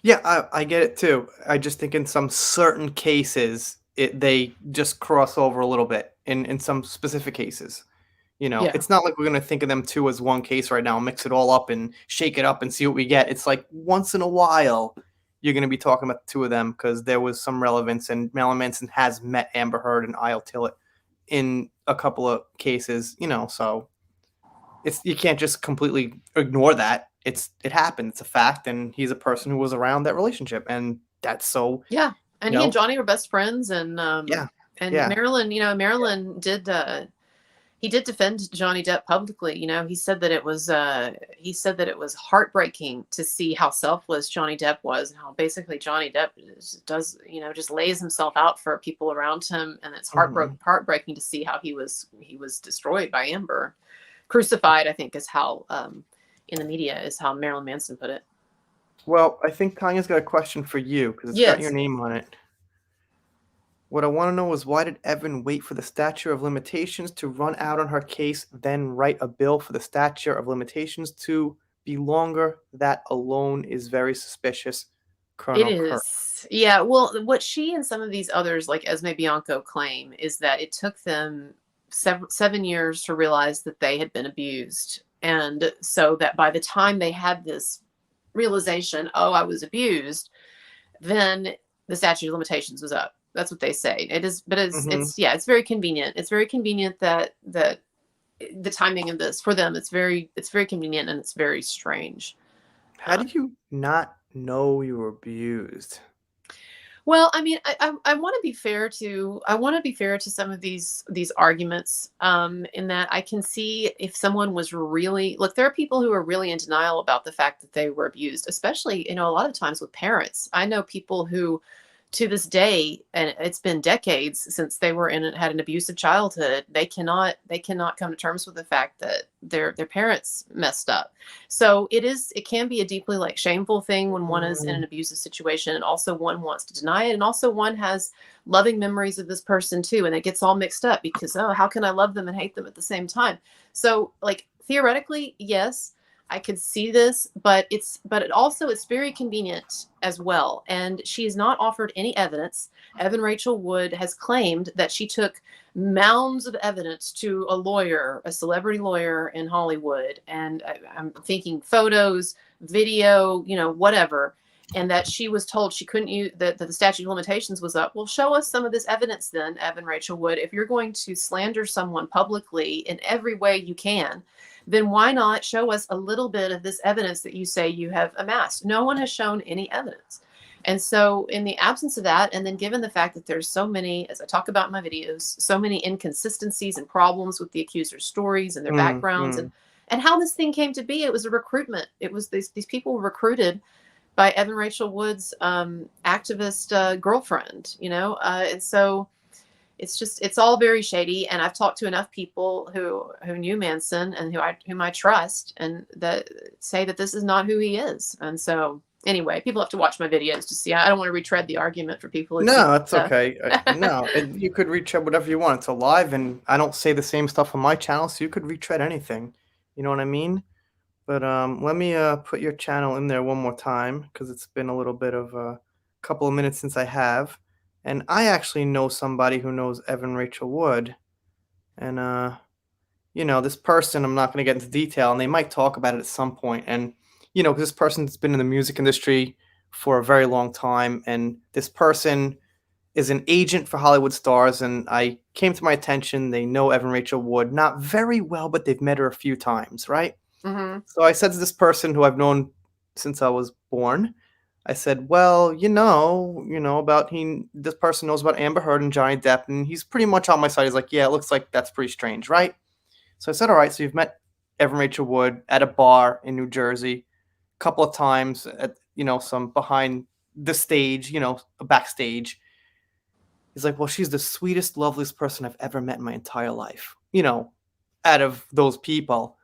Yeah, I get it too. I just think in some certain cases, they just cross over a little bit in some specific cases. Yeah. It's not like we're going to think of them two as one case right now, mix it all up and shake it up and see what we get. It's like once in a while, you're going to be talking about the two of them because there was some relevance, and Marilyn Manson has met Amber Heard and Isle Tillett in a couple of cases, so you can't just completely ignore that. It happened. It's a fact, and he's a person who was around that relationship, and that's so. Yeah, and he and Johnny are best friends, and yeah, and yeah. Marilyn did. He did defend Johnny Depp publicly. He said that it was heartbreaking to see how selfless Johnny Depp was, and how basically Johnny Depp does, just lays himself out for people around him, and it's heartbreaking to see how he was destroyed by Amber, crucified. I think is how in the media is how Marilyn Manson put it. Well, I think Tanya's got a question for you because it's got your name on it. What I want to know is, why did Evan wait for the statute of limitations to run out on her case, then write a bill for the statute of limitations to be longer? That alone is very suspicious, Colonel Kurtz. It is. Yeah, well, what she and some of these others, like Esme Bianco, claim is that it took them 7 years to realize that they had been abused. And so that by the time they had this realization, oh, I was abused, then the statute of limitations was up. That's what they say. It is, but it's very convenient. It's very convenient that the timing of this for them, it's very convenient, and it's very strange. How did you not know you were abused? Well, I mean, I want to be fair to some of these arguments, in that I can see if someone was really look. There are people who are really in denial about the fact that they were abused, especially a lot of times with parents. I know people who, to this day, and it's been decades since they were had an abusive childhood. They cannot come to terms with the fact that their parents messed up. So it can be a deeply shameful thing when one is in Mm, an abusive situation, and also one wants to deny it, and also one has loving memories of this person too, and it gets all mixed up because, oh, how can I love them and hate them at the same time? So theoretically, yes, I could see this, but it's very convenient as well. And she has not offered any evidence. Evan Rachel Wood has claimed that she took mounds of evidence to a lawyer, a celebrity lawyer in Hollywood, and I'm thinking photos, video, whatever, and that she was told she couldn't use that the statute of limitations was up. Well, show us some of this evidence then, Evan Rachel Wood. If you're going to slander someone publicly in every way you can, then why not show us a little bit of this evidence that you say you have amassed? No one has shown any evidence. And so, in the absence of that, and then given the fact that there's so many, as I talk about in my videos, so many inconsistencies and problems with the accuser's stories and their backgrounds, and mm. how this thing came to be, it was a recruitment. It was these people were recruited by Evan Rachel Wood's activist girlfriend, and so it's all very shady. And I've talked to enough people who knew Manson and whom I trust, and that say that this is not who he is. And so anyway, people have to watch my videos to see. I don't want to retread the argument for people who've seen No, it's stuff. okay. No, you could retread whatever you want. It's alive, and I don't say the same stuff on my channel, so you could retread anything. You know what I mean? But let me put your channel in there one more time because it's been a little bit of a couple of minutes since I have, and I actually know somebody who knows Evan Rachel Wood, and this person, I'm not going to get into detail, and they might talk about it at some point. And, 'cause this person's been in the music industry for a very long time, and this person is an agent for Hollywood stars. And I came to my attention, they know Evan Rachel Wood, not very well, but they've met her a few times, right? Hmm. So I said to this person who I've known since I was born, I said, "Well, about this person knows about Amber Heard and Johnny Depp, and he's pretty much on my side." He's like, "Yeah, it looks like that's pretty strange, right?" So I said, "All right, so you've met Evan Rachel Wood at a bar in New Jersey a couple of times at, some behind the stage, backstage." He's like, "Well, she's the sweetest, loveliest person I've ever met in my entire life, out of those people."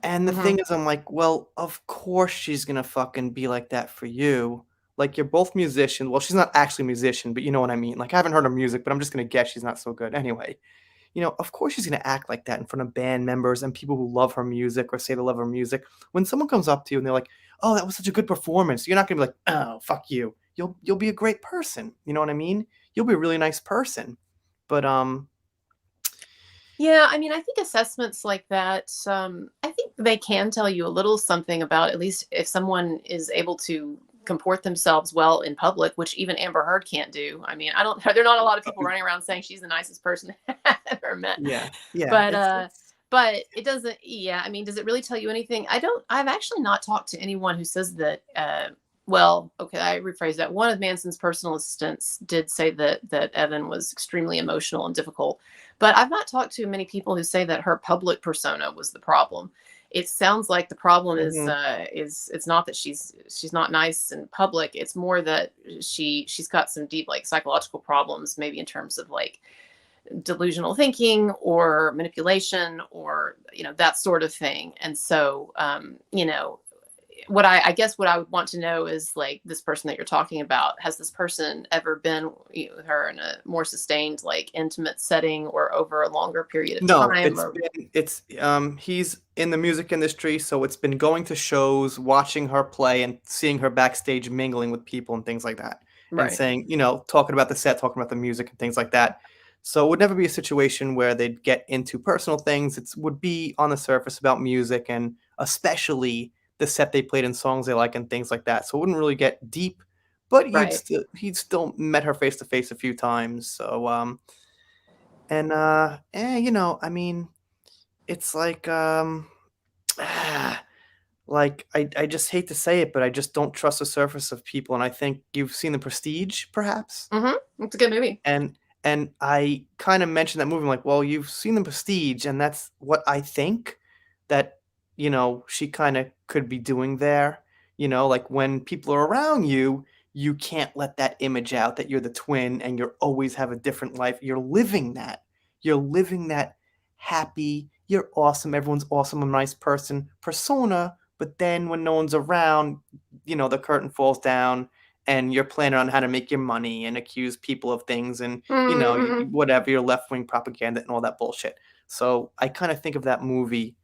And the Hmm. thing is, I'm like, "Well, of course she's gonna fucking be like that for you. Like, you're both musicians." Well, she's not actually a musician, but you know what I mean. Like, I haven't heard her music, but I'm just gonna guess she's not so good. Anyway, of course she's gonna act like that in front of band members and people who love her music or say they love her music. When someone comes up to you and they're like, "Oh, that was such a good performance," you're not gonna be like, "Oh, fuck you." You'll be a great person. You know what I mean? You'll be a really nice person. But Yeah, I mean, I think assessments like that, I think they can tell you a little something about, at least if someone is able to comport themselves well in public, which even Amber Heard can't do. I mean, I don't, there are not a lot of people running around saying she's the nicest person I've ever met. yeah, yeah, But, it's uh, it's but it doesn't, yeah, I mean, does it really tell you anything? I've actually not talked to anyone who says that, well, okay, I rephrase that. One of Manson's personal assistants did say that Evan was extremely emotional and difficult, but I've not talked to many people who say that her public persona was the problem. It sounds like the problem mhm. is it's not that she's not nice in public. It's more that she's got some deep psychological problems, maybe in terms of delusional thinking or manipulation, or that sort of thing. And so what I guess what I would want to know is, this person that you're talking about, has this person ever been with her in a more sustained intimate setting or over a longer period of No, time? Or he's in the music industry, so it's been going to shows, watching her play, and seeing her backstage mingling with people and things like that, and right. saying, talking about the set, talking about the music and things like that. So it would never be a situation where they'd get into personal things. It would be on the surface about music, and especially the set they played and songs they like and things like that. So it wouldn't really get deep, but Right. he'd still met her face to face a few times. So and I mean, it's like like, I just hate to say it, but I just don't trust the surface of people, and I think you've seen The Prestige, perhaps? It's a good movie. And I kinda mentioned that movie, I'm like, "Well, you've seen The Prestige, and that's what I think that, she kinda could be doing there." Like, when people are around you, you can't let that image out that you're the twin and you always have a different life. You're living that. You're living that happy, "You're awesome, everyone's awesome, I'm a nice person" persona, but then when no one's around, the curtain falls down and you're planning on how to make your money and accuse people of things and, Mm-hmm. whatever, your left-wing propaganda and all that bullshit. So I kind of think of that movie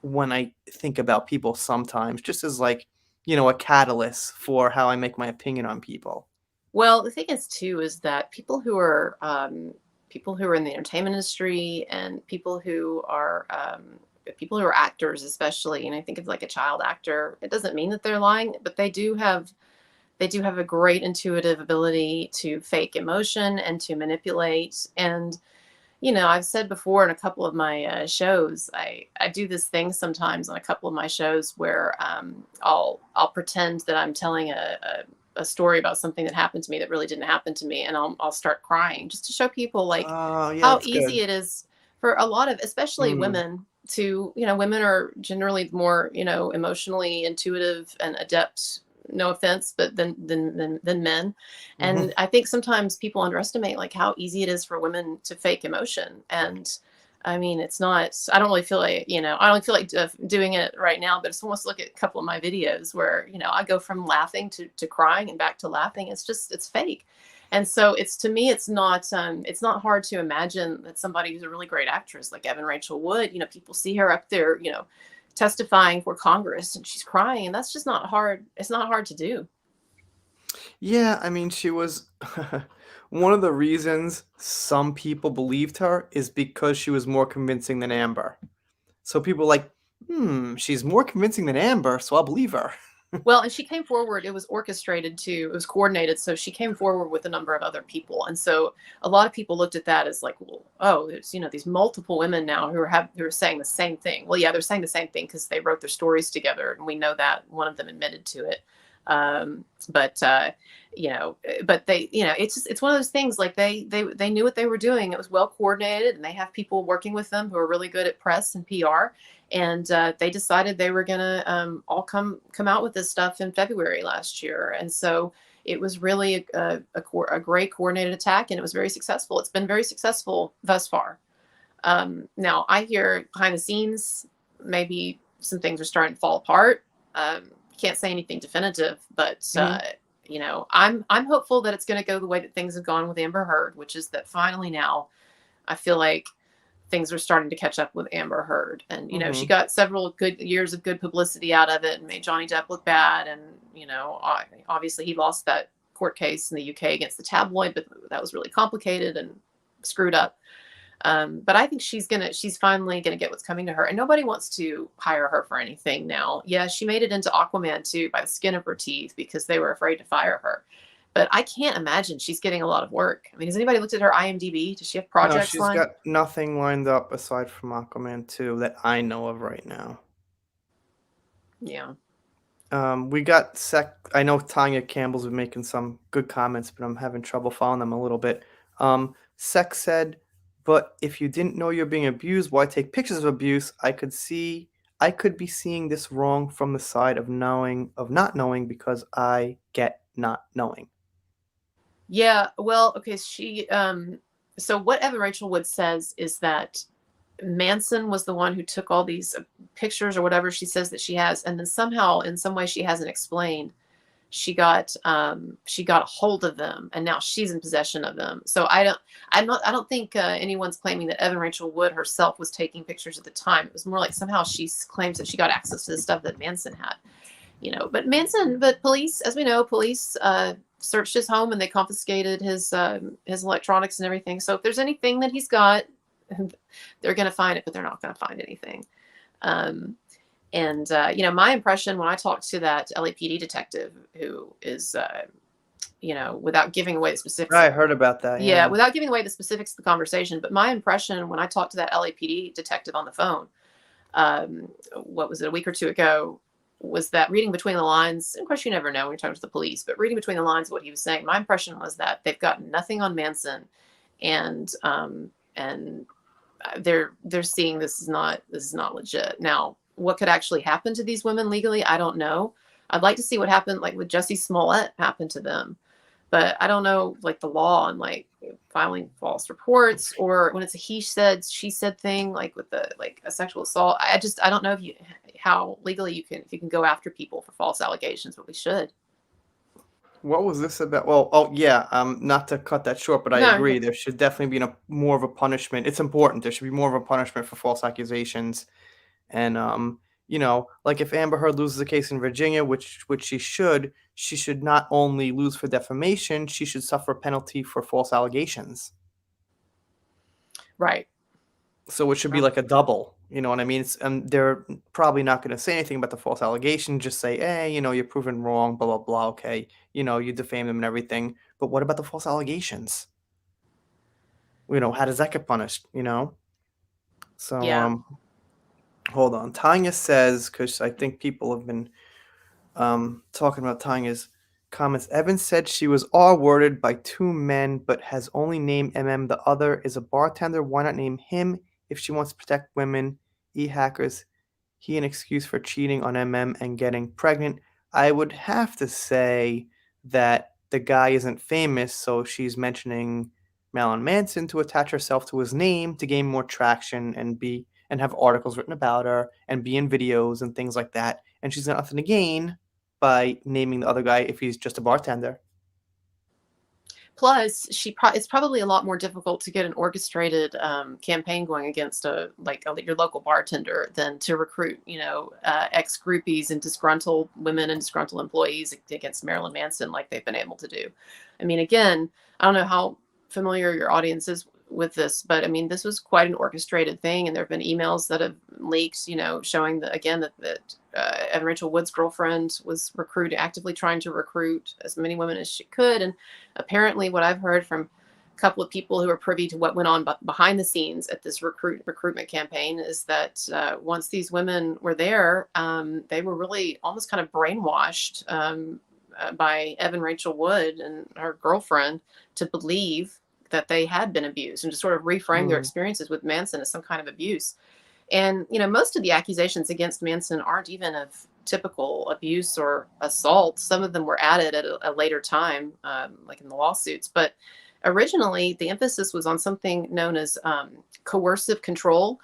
when I think about people sometimes, just as like, a catalyst for how I make my opinion on people. Well, the thing is too is that people who are in the entertainment industry and people who are actors, especially, and I think of like a child actor. It doesn't mean that they're lying, but they do have a great intuitive ability to fake emotion and to manipulate. And I've said before in a couple of my shows, I do this thing sometimes on a couple of my shows where I'll pretend that I'm telling a story about something that happened to me that really didn't happen to me, and I'll start crying just to show people like Oh, yeah, how that's easy good. it is for a lot of, especially Mm, women, to women are generally more emotionally intuitive and adept, no offense, but than men. mhm. And I think sometimes people underestimate like how easy it is for women to fake emotion. And I mean, it's not, I don't really feel like, I don't feel like doing it right now, but it's almost look at a couple of my videos where, I go from laughing to crying and back to laughing. It's fake. And so to me, it's not hard to imagine that somebody who's a really great actress like Evan Rachel Wood, people see her up there, testifying for Congress and she's crying, and that's just not hard. It's not hard to do. Yeah, I mean, she was one of the reasons some people believed her is because she was more convincing than Amber. So people were like, she's more convincing than Amber, so I'll believe her. Well, and she came forward, it was orchestrated too, it was coordinated. So she came forward with a number of other people. And so a lot of people looked at that as like, well, oh, there's, these multiple women now who are saying the same thing. Well, yeah, they're saying the same thing because they wrote their stories together. And we know that one of them admitted to it. But but they, it's one of those things like they knew what they were doing. It was well coordinated, and they have people working with them who are really good at press and PR. And they decided they were going to all come out with this stuff in February last year. And so it was really a great coordinated attack, and it was very successful. It's been very successful thus far. Now I hear behind the scenes, maybe some things are starting to fall apart. Can't say anything definitive, but Mhm. I'm hopeful that it's going to go the way that things have gone with Amber Heard, which is that finally now I feel like things are starting to catch up with Amber Heard. And, she Mhm. got several good years of good publicity out of it and made Johnny Depp look bad. And, obviously he lost that court case in the UK against the tabloid, but that was really complicated and screwed up. But I think she's finally gonna get what's coming to her, and nobody wants to hire her for anything now. Yeah, she made it into Aquaman 2 by the skin of her teeth because they were afraid to fire her. But I can't imagine she's getting a lot of work. I mean, has anybody looked at her IMDb? Does she have No, projects she's lined? got nothing lined up aside from Aquaman 2 that I know of right now. Yeah. We got I know Tanya Campbell's been making some good comments, but I'm having trouble following them a little bit. Sec said, "But if you didn't know you're being abused, why take pictures of abuse? I could be seeing this wrong from the side of not knowing because I get not knowing." Yeah, well, okay, so what Evan Rachel Wood says is that Manson was the one who took all these pictures or whatever she says that she has, and then somehow in some way she hasn't explained, she got a hold of them, and now she's in possession of them. So I don't think anyone's claiming that Evan Rachel Wood herself was taking pictures at the time. It was more like somehow she claims that she got access to the stuff that Manson had. But police, as we know, police searched his home and they confiscated his electronics and everything. So if there's anything that he's got, they're going to find it, but they're not going to find anything. Um, and my impression when I talked to that LAPD detective, who is, without giving away the specifics, I heard about that. yeah, Yeah. without giving away the specifics of the conversation, but my impression when I talked to that LAPD detective on the phone, what was it, a week or two ago, was that reading between the lines, of course you never know when you're talking to the police, but reading between the lines of what he was saying, my impression was that they've got nothing on Manson, and they're seeing this is not legit. Now, what could actually happen to these women legally, I don't know. I'd like to see what happened, like with Jussie Smollett, happened to them, but I don't know, like the law and like filing false reports, or when it's a he said she said thing, like with the like a sexual assault. I don't know if you how legally if you can go after people for false allegations, but we should. What was this about? Well, oh yeah, not to cut that short, but I No, agree. There should definitely be more of a punishment. It's important. There should be more of a punishment for false accusations. And like if Amber Heard loses a case in Virginia, which she should not only lose for defamation, she should suffer a penalty for false allegations. right. So it should be like a double. You know what I mean? They're probably not going to say anything about the false allegation. Just say, hey, you're proven wrong, blah blah blah. Okay, you defame them and everything. But what about the false allegations? How does that get punished? So Yeah. hold on. Tanya says, because I think people have been talking about Tanya's comments. Evan said she was R-worded by two men, but has only named MM. The other is a bartender. Why not name him if she wants to protect women? E-hackers. He an excuse for cheating on MM and getting pregnant. I would have to say that the guy isn't famous, so she's mentioning Marilyn Manson to attach herself to his name to gain more traction and have articles written about her and be in videos and things like that. And she's got nothing to gain by naming the other guy if he's just a bartender. Plus, it's probably a lot more difficult to get an orchestrated campaign going against your local bartender than to recruit, ex groupies and disgruntled women and disgruntled employees against Marilyn Manson, like they've been able to do. I mean, again, I don't know how familiar your audience is with this, but I mean, this was quite an orchestrated thing, and there have been emails that have leaked, showing that Evan Rachel Wood's girlfriend was actively trying to recruit as many women as she could. And apparently, what I've heard from a couple of people who are privy to what went on behind the scenes at this recruitment campaign is that once these women were there, they were really almost kind of brainwashed by Evan Rachel Wood and her girlfriend to believe that they had been abused, and to sort of reframe their experiences with Manson as some kind of abuse. And, most of the accusations against Manson aren't even of typical abuse or assault. Some of them were added at a later time, like in the lawsuits. But originally, the emphasis was on something known as coercive control,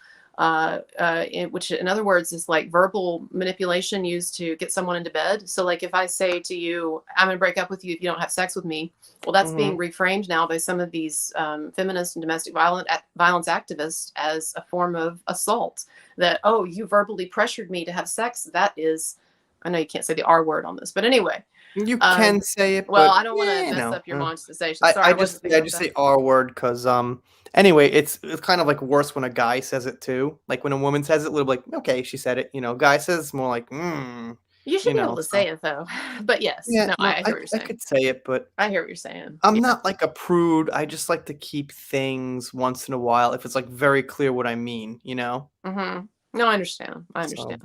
which, in other words, is like verbal manipulation used to get someone into bed. So, like, if I say to you, I'm going to break up with you if you don't have sex with me, well, that's being reframed now by some of these feminist and domestic violence activists as a form of assault. That, oh, you verbally pressured me to have sex. That is, I know you can't say the R word on this, but anyway. You can say it, well, but I don't want to mess up your monetization. Sorry, I just say R word because anyway, it's kind of like worse when a guy says it too. Like when a woman says it, a little like, okay, she said it. Guy says it's more like, You should be able to say it though. But yes, yeah, I hear what you're saying. I could say it, but I hear what you're saying. I'm not like a prude. I just like to keep things once in a while if it's like very clear what I mean. Mm-hmm. No, I understand. So,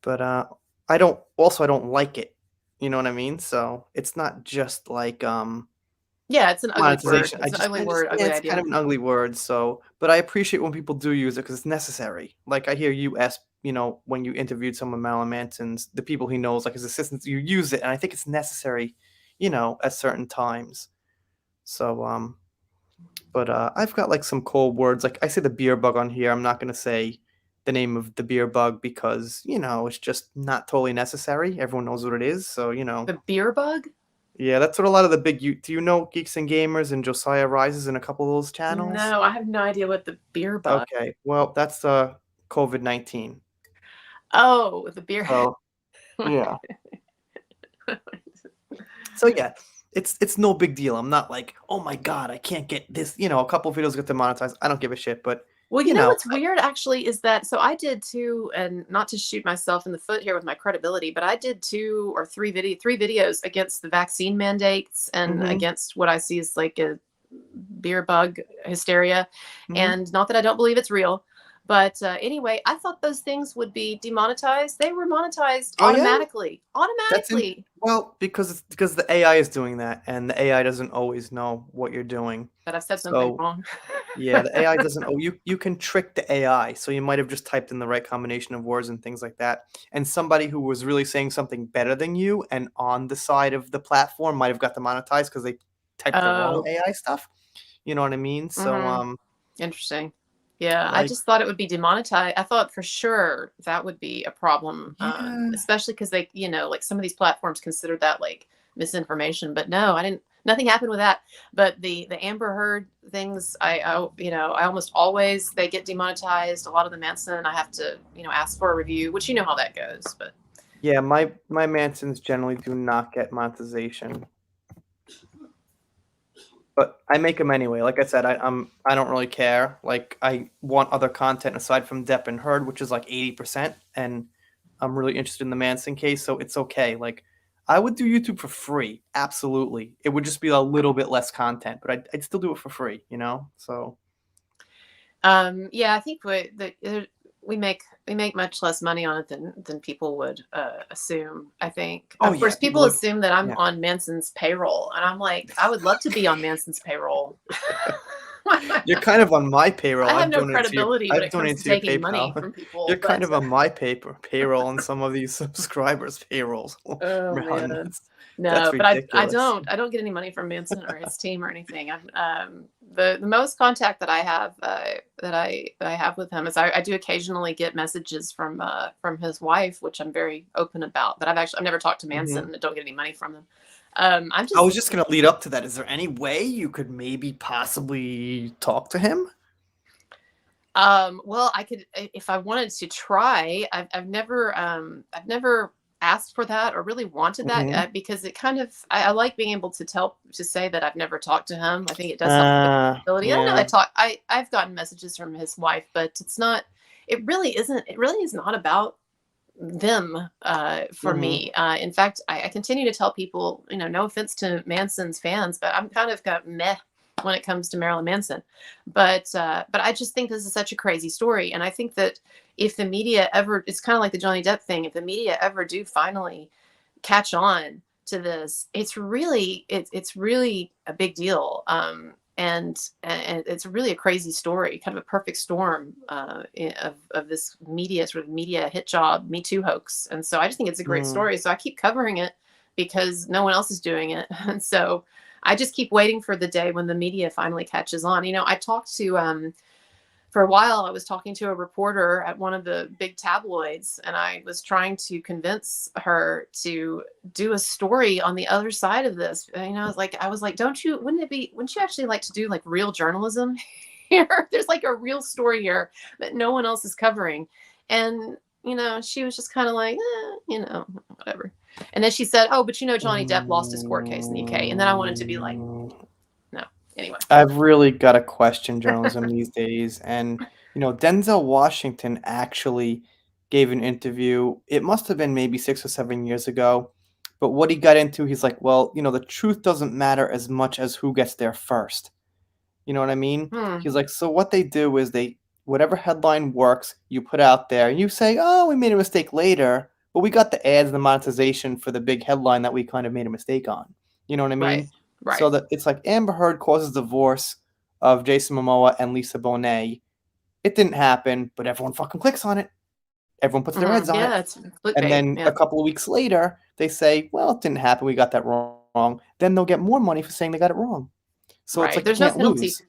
but I don't like it. You know what I mean? So it's not just like yeah, it's an ugly word. monetization. It's an ugly word, ugly it's idea. kind of an ugly word. So, but I appreciate when people do use it because it's necessary. Like I hear you ask, when you interviewed someone, Marilyn Manson's, the people he knows, like his assistants, you use it, and I think it's necessary, at certain times. So, but I've got like some cold words. Like I say the beer bug on here. I'm not gonna say the name of the beer bug because it's just not totally necessary. Everyone knows what it is, so The beer bug? Yeah, that's what a lot of the big. Do you know Geeks and Gamers and Josiah Rises in a couple of those channels? No, I have no idea what the beer bug. Okay, well that's COVID-19. Oh, the beer. So yeah. So yeah, it's no big deal. I'm not like, oh my god, I can't get this. A couple of videos get demonetized. I don't give a shit. But well, you know what's weird actually is that I did two, and not to shoot myself in the foot here with my credibility, but I did two or three videos against the vaccine mandates and against what I see as like a beer bug hysteria. And not that I don't believe it's real, But anyway, I thought those things would be demonetized. They were monetized Oh yeah, automatically. that's in Automatically. well because the AI is doing that, and the AI doesn't always know what you're doing. But I've said something So wrong. yeah, the AI doesn't. Oh, you can trick the AI, so you might have just typed in the right combination of words and things like that. And somebody who was really saying something better than you and on the side of the platform might have got demonetized because they typed the wrong Oh. AI stuff. You know what I mean? So Mm-hmm. Interesting. Yeah, I like just thought it would be demonetized. I thought for sure that would be a problem, yeah, especially because they, like some of these platforms consider that like misinformation. But no, I didn't. Nothing happened with that. But the Amber Heard things, I almost always they get demonetized. A lot of the Manson, I have to, ask for a review, which you know how that goes. But yeah. My Mansons generally do not get monetization, but I make them anyway. Like I said, I don't really care. Like I want other content aside from Depp and Heard, which is like 80%, and I'm really interested in the Manson case, so it's okay. Like I would do YouTube for free, absolutely. It would just be a little bit less content, but I'd still do it for free, you know. So yeah, I think we make much less money on it than people would assume. I think, oh of yeah, course, people people would. assume that I'm Yeah, on Manson's payroll, and I'm like, I would love to be on Manson's payroll. you're kind of on my I payroll. have no credibility when I've it comes donated to to your taking money PayPal. from people. You're kind But of on my payroll and some of these subscribers' payrolls. oh Man, man, that's no, but I ridiculous. don't get any money from Manson or his team or anything. The most contact that I have that I have with him is I do occasionally get messages from his wife, which I'm very open about. But I've never talked to hmm Manson and don't get any money from them. I'm I just was just gonna lead up to that. Is there any way you could maybe possibly talk to him? well, I could if I wanted to try. I've never asked for that or really wanted that hmm because it kind of I like being able to say that I've never talked to him. I think it does help with credibility. I know Yeah. I've gotten messages from his wife, but it's not. It really isn't. It really is not about them for hmm me. In fact, I continue to tell people, no offense to Manson's fans, but I'm kind of got meh when it comes to Marilyn Manson. But I just think this is such a crazy story, and I think that if the media ever, it's kind of like the Johnny Depp thing. If the media ever do finally catch on to this, it's really a big deal. And it's really a crazy story, kind of a perfect storm of this media hit job, Me Too hoax. And so I just think it's a great Mm. story. So I keep covering it because no one else is doing it. And so I just keep waiting for the day when the media finally catches on. I talked to for a while, I was talking to a reporter at one of the big tabloids, and I was trying to convince her to do a story on the other side of this. I was like, wouldn't you actually like to do like real journalism here? There's like a real story here that no one else is covering. And, she was just kind of like, whatever. And then she said, oh, but Johnny Depp lost his court case in the UK. And then I wanted to be like, Mm. no, anyway. I've really got to question journalism these days. And, Denzel Washington actually gave an interview. It must have been maybe 6 or 7 years ago. But what he got into, he's like, well, the truth doesn't matter as much as who gets there first. You know what I mean? Hmm. He's like, so what they do is whatever headline works, you put out there, and you say, oh, we made a mistake later, but we got the ads and the monetization for the big headline that we kind of made a mistake on. You know what I Right. mean? So Right. that it's like Amber Heard causes divorce of Jason Momoa and Lisa Bonet. It didn't happen, but everyone fucking clicks on it. Everyone puts their ads on it. Yeah, it's And clickbait. then a Yeah. couple of weeks later, they say, well, it didn't happen. We got that wrong. Then they'll get more money for saying they got it wrong. So it's Right. like you There's no can't penalty. lose.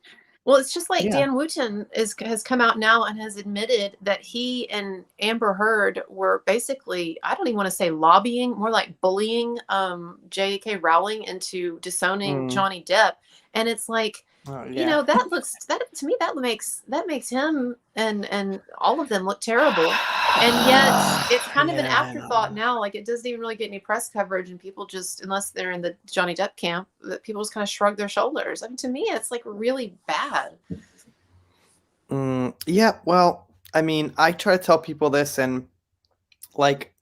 Well, it's just like Yeah. Dan Wooten has come out now and has admitted that he and Amber Heard were basically, I don't even want to say lobbying, more like bullying J.K. Rowling into disowning Mm. Johnny Depp. And it's like, Oh, yeah. that to me that makes him and all of them look terrible. And yet it's kind of an Yeah, I afterthought know. now. Like it doesn't even really get any press coverage, and people just, unless they're in the Johnny Depp camp, that people just kind of shrug their shoulders. I mean, to me, it's like really bad. Yeah, well, I mean, I try to tell people this, and like,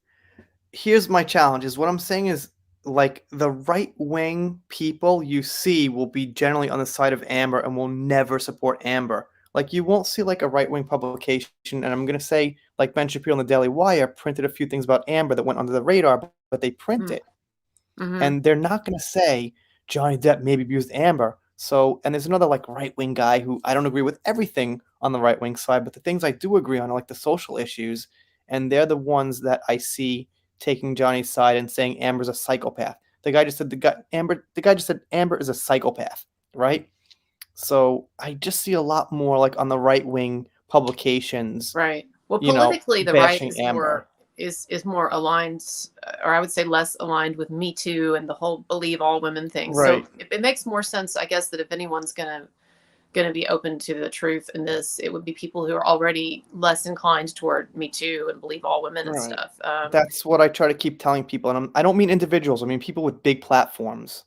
here's my challenge: is what I'm saying is like the right wing people you see will be generally on the side of Amber and will never support Amber. Like, you won't see, like, a right-wing publication, and I'm gonna say, like, Ben Shapiro and the Daily Wire printed a few things about Amber that went under the radar, but they print Mm, it, mhm. and they're not gonna say, "Johnny Depp maybe abused Amber." So and there's another, like, right-wing guy who I don't agree with everything on the right-wing side, but the things I do agree on are, like, the social issues, and they're the ones that I see taking Johnny's side and saying Amber's a psychopath. The guy just said Amber is a psychopath, right? So I just see a lot more like on the right wing publications, Right. Well, politically, the right bashing is Amber. more aligned, or I would say less aligned with Me Too and the whole believe all women thing. So Right, it makes more sense, I guess, that if anyone's gonna be open to the truth in this, it would be people who are already less inclined toward Me Too and believe all women and right. stuff. That's what I try to keep telling people, and I don't mean individuals. I mean people with big platforms.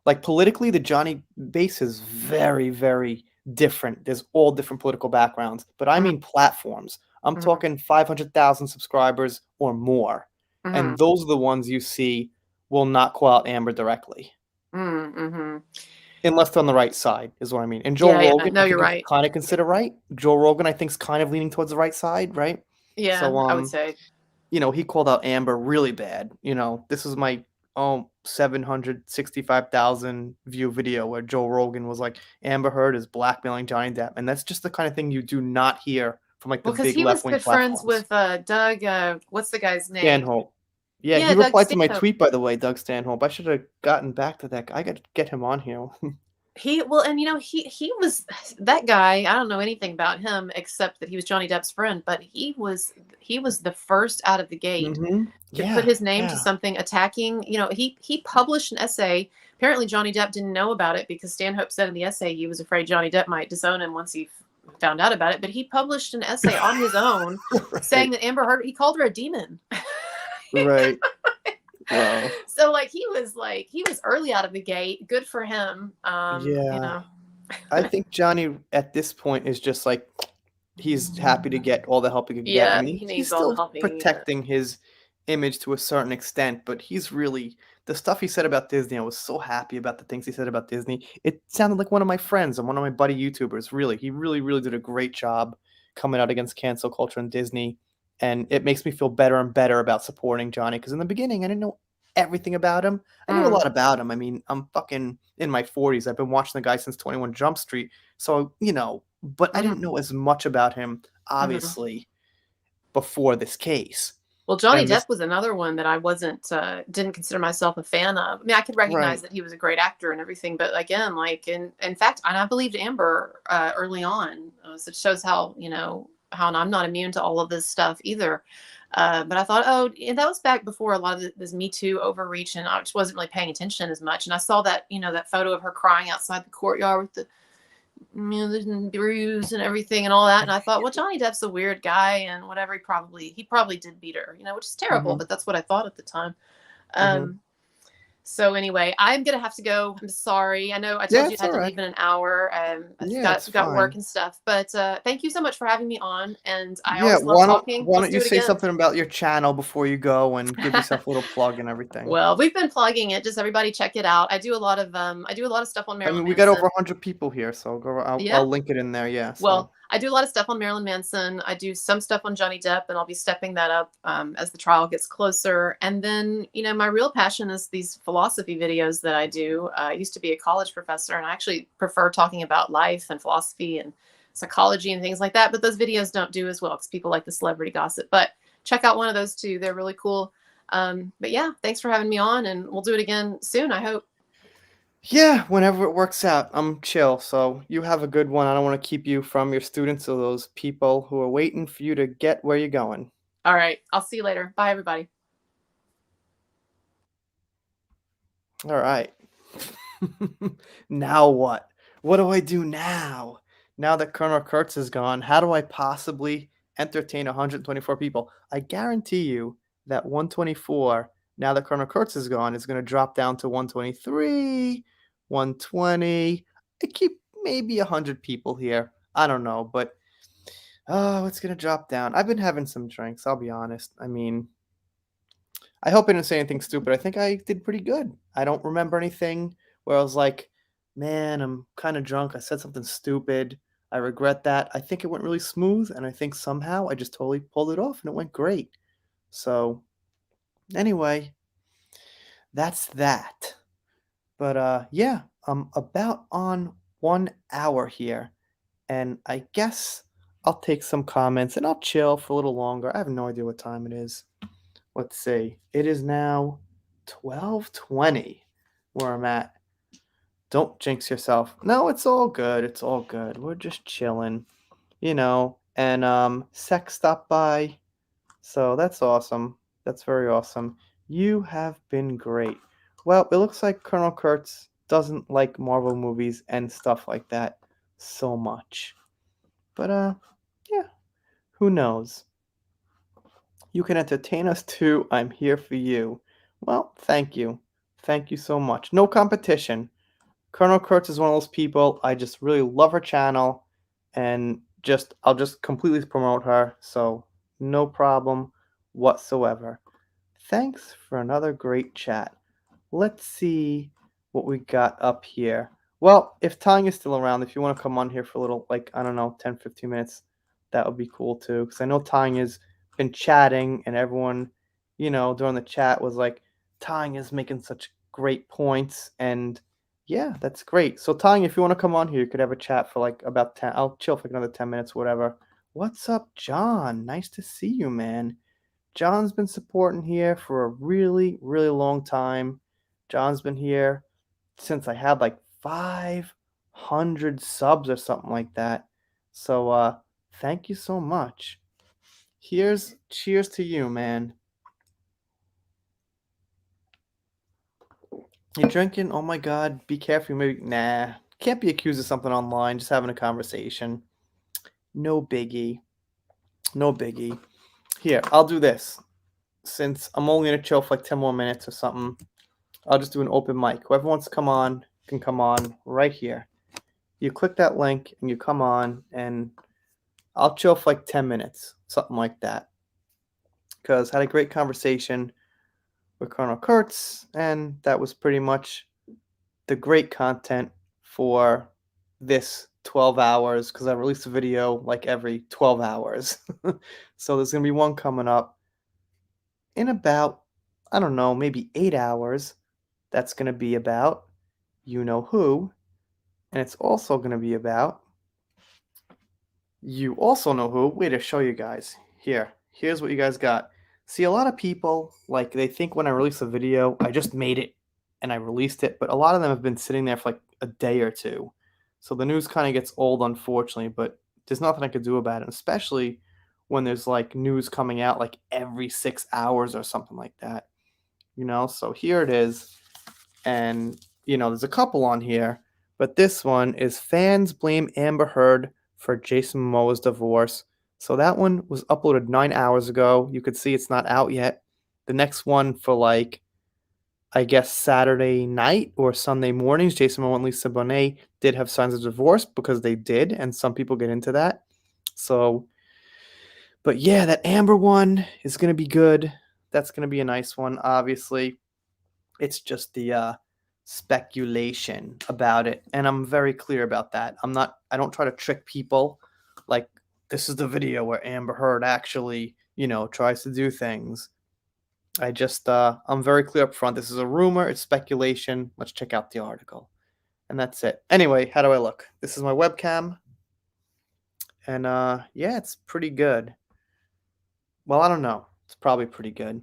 Like politically, the Johnny base is very, very different. There's all different political backgrounds, but I Mhm, mean platforms. I'm mhm, talking 500,000 subscribers or more, mhm, and those are the ones you see will not call out Amber directly. mhm. Unless they're on the right side, is what I mean. And Joe Yeah, yeah. Rogan, No, I you're think you right. kinda Yeah, consider right. Joe Rogan, I think, is kind of leaning towards the right side, right? yeah. So, I would say. he called out Amber really bad. This is my 765,000 view video where Joe Rogan was like, Amber Heard is blackmailing Johnny Depp. And that's just the kind of thing you do not hear from like the Well, because big he was left wing good friends platforms. with Doug. What's the guy's name? Stanhope. Yeah, he Yeah, Doug replied to my Stanhope. tweet, by the way, Doug Stanhope. I should have gotten back to that guy. I got to get him on here. He well, and he was that guy. I don't know anything about him except that he was Johnny Depp's friend, but he was the first out of the gate Hmm. to put Yeah, his name to yeah. something attacking. He published an essay. Apparently, Johnny Depp didn't know about it because Stanhope said in the essay he was afraid Johnny Depp might disown him once he found out about it. But he published an essay on his own saying Right, that Amber Heard. He called her a demon. right. Wow. So he was early out of the gate. Good for him. Yeah. I think Johnny at this point is just like he's happy to get all the help he could get. I Yeah, mean, he he's needs all the still help he can get. protecting his image to a certain extent, but he's really the stuff he said about Disney. I was so happy about the things he said about Disney. It sounded like one of my friends and one of my buddy YouTubers. Really, he really, really did a great job coming out against cancel culture and Disney, and it makes me feel better and better about supporting Johnny. Because in the beginning, I didn't know everything about him. I knew a Mm, lot about him. I mean, I'm fucking in my 40s. I've been watching the guy since 21 Jump Street. So, but I mhm, didn't know as much about him, mhm. obviously, before this case. Well, Johnny And this Depp was another one that I didn't consider myself a fan of. I mean, I could recognize right. that he was a great actor and everything, but again, like in fact, and I believed Amber early on. So it shows how I'm not immune to all of this stuff either. But I thought, oh, and that was back before a lot of this Me Too overreach, and I just wasn't really paying attention as much. And I saw that photo of her crying outside the courtyard with the and bruise and everything and all that. And I thought, well, Johnny Depp's a weird guy and whatever. He probably did beat her, which is terrible, Mhm, but that's what I thought at the time. mhm. Um, so anyway, I'm gonna have to go. I'm sorry. I know I Yeah, told you it's I had to alright. leave in an hour. I've Yeah, it's got work fine. and stuff. But thank you so much for having me on. And I Yeah, always love why don't talking. why Let's don't do you it say again. something about your channel before you go and give yourself a little plug and everything? Well, we've been plugging it. Just everybody check it out. I do a lot of stuff on I Marilyn mean, we got over Manson. 100 people here, so go I'll Yeah. I'll link it in there, yeah, so Well, I do a lot of stuff on Marilyn Manson. I do some stuff on Johnny Depp, and I'll be stepping that up as the trial gets closer. And then, my real passion is these philosophy videos that I do. I used to be a college professor, and I actually prefer talking about life and philosophy and psychology and things like that. But those videos don't do as well because people like the celebrity gossip. But check out one of those too; they're really cool. But yeah, thanks for having me on, and we'll do it again soon, I hope. yeah, whenever it works out, I'm chill, so you have a good one. I don't wanna keep you from your students or those people who are waiting for you to get where you're going. All right, I'll see you later. Bye, everybody. Alright. Now what? What do I do now? Now that Colonel Kurtz is gone, how do I possibly entertain 124 people? I guarantee you that 124, now that Colonel Kurtz is gone, is going to drop down to 123, 120. I keep maybe 100 people here. I don't know, but it's going to drop down. I've been having some drinks, I'll be honest. I mean, I hope I didn't say anything stupid. I think I did pretty good. I don't remember anything where I was like, "Man, I'm kinda drunk. I said something stupid." I regret that. I think it went really smooth, and I think somehow I just totally pulled it off, and it went great. So, anyway, that's that. But, yeah, I'm about on 1 hour here, and I guess I'll take some comments, and I'll chill for a little longer. I have no idea what time it is. Let's see. It is now 12:20 where I'm at. Don't jinx yourself. No, it's all good. It's all good. We're just chilling, and Sex stopped by, so that's awesome. That's very awesome. You have been great. Well, it looks like Colonel Kurtz doesn't like Marvel movies and stuff like that so much. But yeah, who knows? You can entertain us too. I'm here for you. Well, thank you. Thank you so much. No competition. Colonel Kurtz is one of those people. I just really love her channel, and I'll just completely promote her. So no problem whatsoever. Thanks for another great chat. Let's see what we got up here. Well, if Tanya's still around, if you want to come on here for a little, like, I don't know, 10, 15 minutes, that would be cool too. Because I know Tanya's been chatting, and everyone, during the chat was like, Tanya's making such great points. And yeah, that's great. So, Tanya, if you want to come on here, you could have a chat for like about 10. I'll chill for like another 10 minutes, whatever. What's up, John? Nice to see you, man. John's been supporting here for a really, really long time. John's been here since I had like 500 subs or something like that. So thank you so much. Here's cheers to you, man. You drinking? Oh my god, be careful. Maybe nah. Can't be accused of something online, just having a conversation. No biggie. No biggie. Here, I'll do this. Since I'm only gonna chill for like 10 more minutes or something, I'll just do an open mic. Whoever wants to come on can come on right here. You click that link and you come on, and I'll chill for like 10 minutes, something like that. Because I had a great conversation with Colonel Kurtz, and that was pretty much the great content for this 12 hours, because I release a video like every 12 hours. So there's going to be one coming up in about, I don't know, maybe 8 hours. That's going to be about you know who. And it's also going to be about you also know who. Wait, to show you guys. Here's what you guys got. See, a lot of people, like, they think when I release a video, I just made it and I released it, but a lot of them have been sitting there for like a day or two. So the news kind of gets old, unfortunately, but there's nothing I could do about it, especially when there's like news coming out like every 6 hours or something like that. So here it is. And, there's a couple on here, but this one is fans blame Amber Heard for Jason Momoa's divorce. So that one was uploaded 9 hours ago. You could see it's not out yet. The next one for like, I guess Saturday night or Sunday mornings, Jason Momoa and Lisa Bonet did have signs of divorce, because they did, and some people get into that. So, but yeah, that Amber one is going to be good. That's going to be a nice one, obviously. It's just the speculation about it, and I'm very clear about that. I don't try to trick people like this is the video where Amber Heard actually, tries to do things. I'm very clear up front. This is a rumor, it's speculation. Let's check out the article. And that's it. Anyway, how do I look? This is my webcam, and yeah, it's pretty good. Well, I don't know. It's probably pretty good.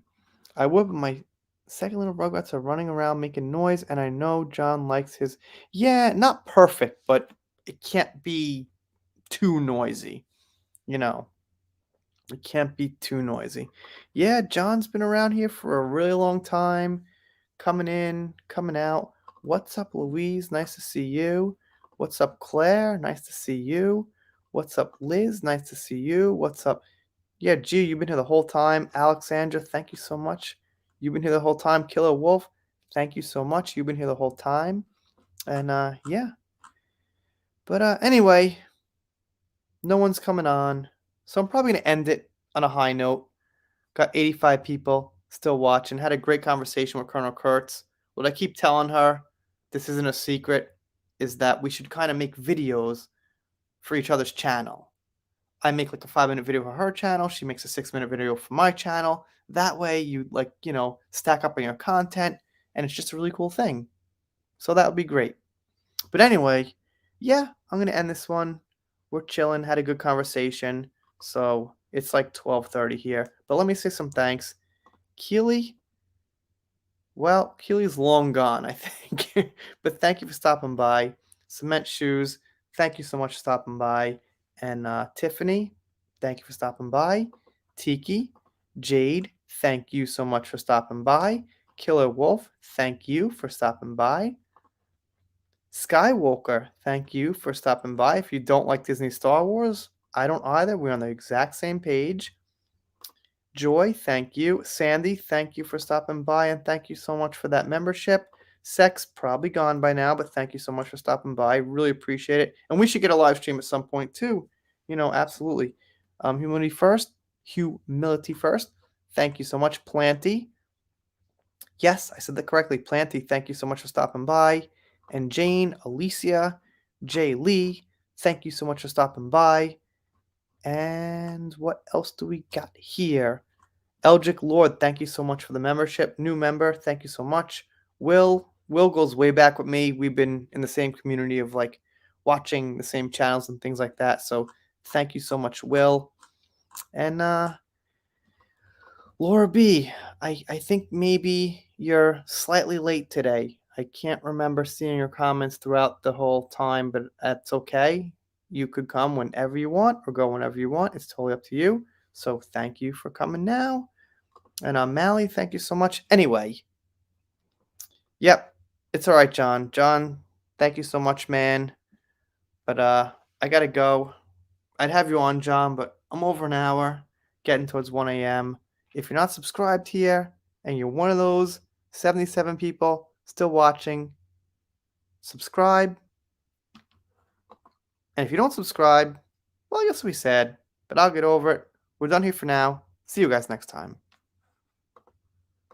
I would, but my second little rugrats are running around making noise, and I know John likes his. Yeah, not perfect, but it can't be too noisy. You know, it can't be too noisy. Yeah, John's been around here for a really long time, coming in, coming out. What's up, Louise? Nice to see you. What's up, Claire? Nice to see you. What's up, Liz? Nice to see you. What's up? Yeah, G, you've been here the whole time. Alexandra, thank you so much. You've been here the whole time. Killer Wolf, thank you so much. You've been here the whole time. And yeah. But anyway, no one's coming on. So I'm probably going to end it on a high note. Got 85 people still watching. Had a great conversation with Colonel Kurtz. What I keep telling her, this isn't a secret, is that we should kind of make videos for each other's channel. I make like a 5-minute video for her channel. She makes a 6-minute video for my channel. That way you like, stack up on your content and it's just a really cool thing. So that would be great. But anyway, yeah, I'm going to end this one. We're chilling, had a good conversation. So it's like 12:30 here. But let me say some thanks. Keely, well, Keely's long gone, I think. But thank you for stopping by. Cement Shoes, thank you so much for stopping by. And Tiffany, thank you for stopping by. Tiki, Jade, thank you so much for stopping by. Killer Wolf, thank you for stopping by. Skywalker, thank you for stopping by. If you don't like Disney Star Wars, I don't either. We're on the exact same page. Joy, thank you. Sandy, thank you for stopping by, and thank you so much for that membership. Sex, probably gone by now, but thank you so much for stopping by. Really appreciate it. And we should get a live stream at some point too. Absolutely. Humility first. Thank you so much. Planty. Yes, I said that correctly. Planty, thank you so much for stopping by. And Jane, Alicia, Jay Lee, thank you so much for stopping by. And what else do we got here? Eldrick Lord, thank you so much for the membership. New member, thank you so much. Will goes way back with me. We've been in the same community of like watching the same channels and things like that. So thank you so much, Will. And Laura B, I think maybe you're slightly late today. I can't remember seeing your comments throughout the whole time, but that's okay. You could come whenever you want or go whenever you want. It's totally up to you. So thank you for coming now. And Mally, thank you so much. Anyway, yep, it's all right, John. John, thank you so much, man. But I gotta go. I'd have you on, John, but I'm over an hour, getting towards 1 a.m. If you're not subscribed here and you're one of those 77 people still watching, subscribe. And if you don't subscribe, well, I guess we sad, but I'll get over it. We're done here for now. See you guys next time.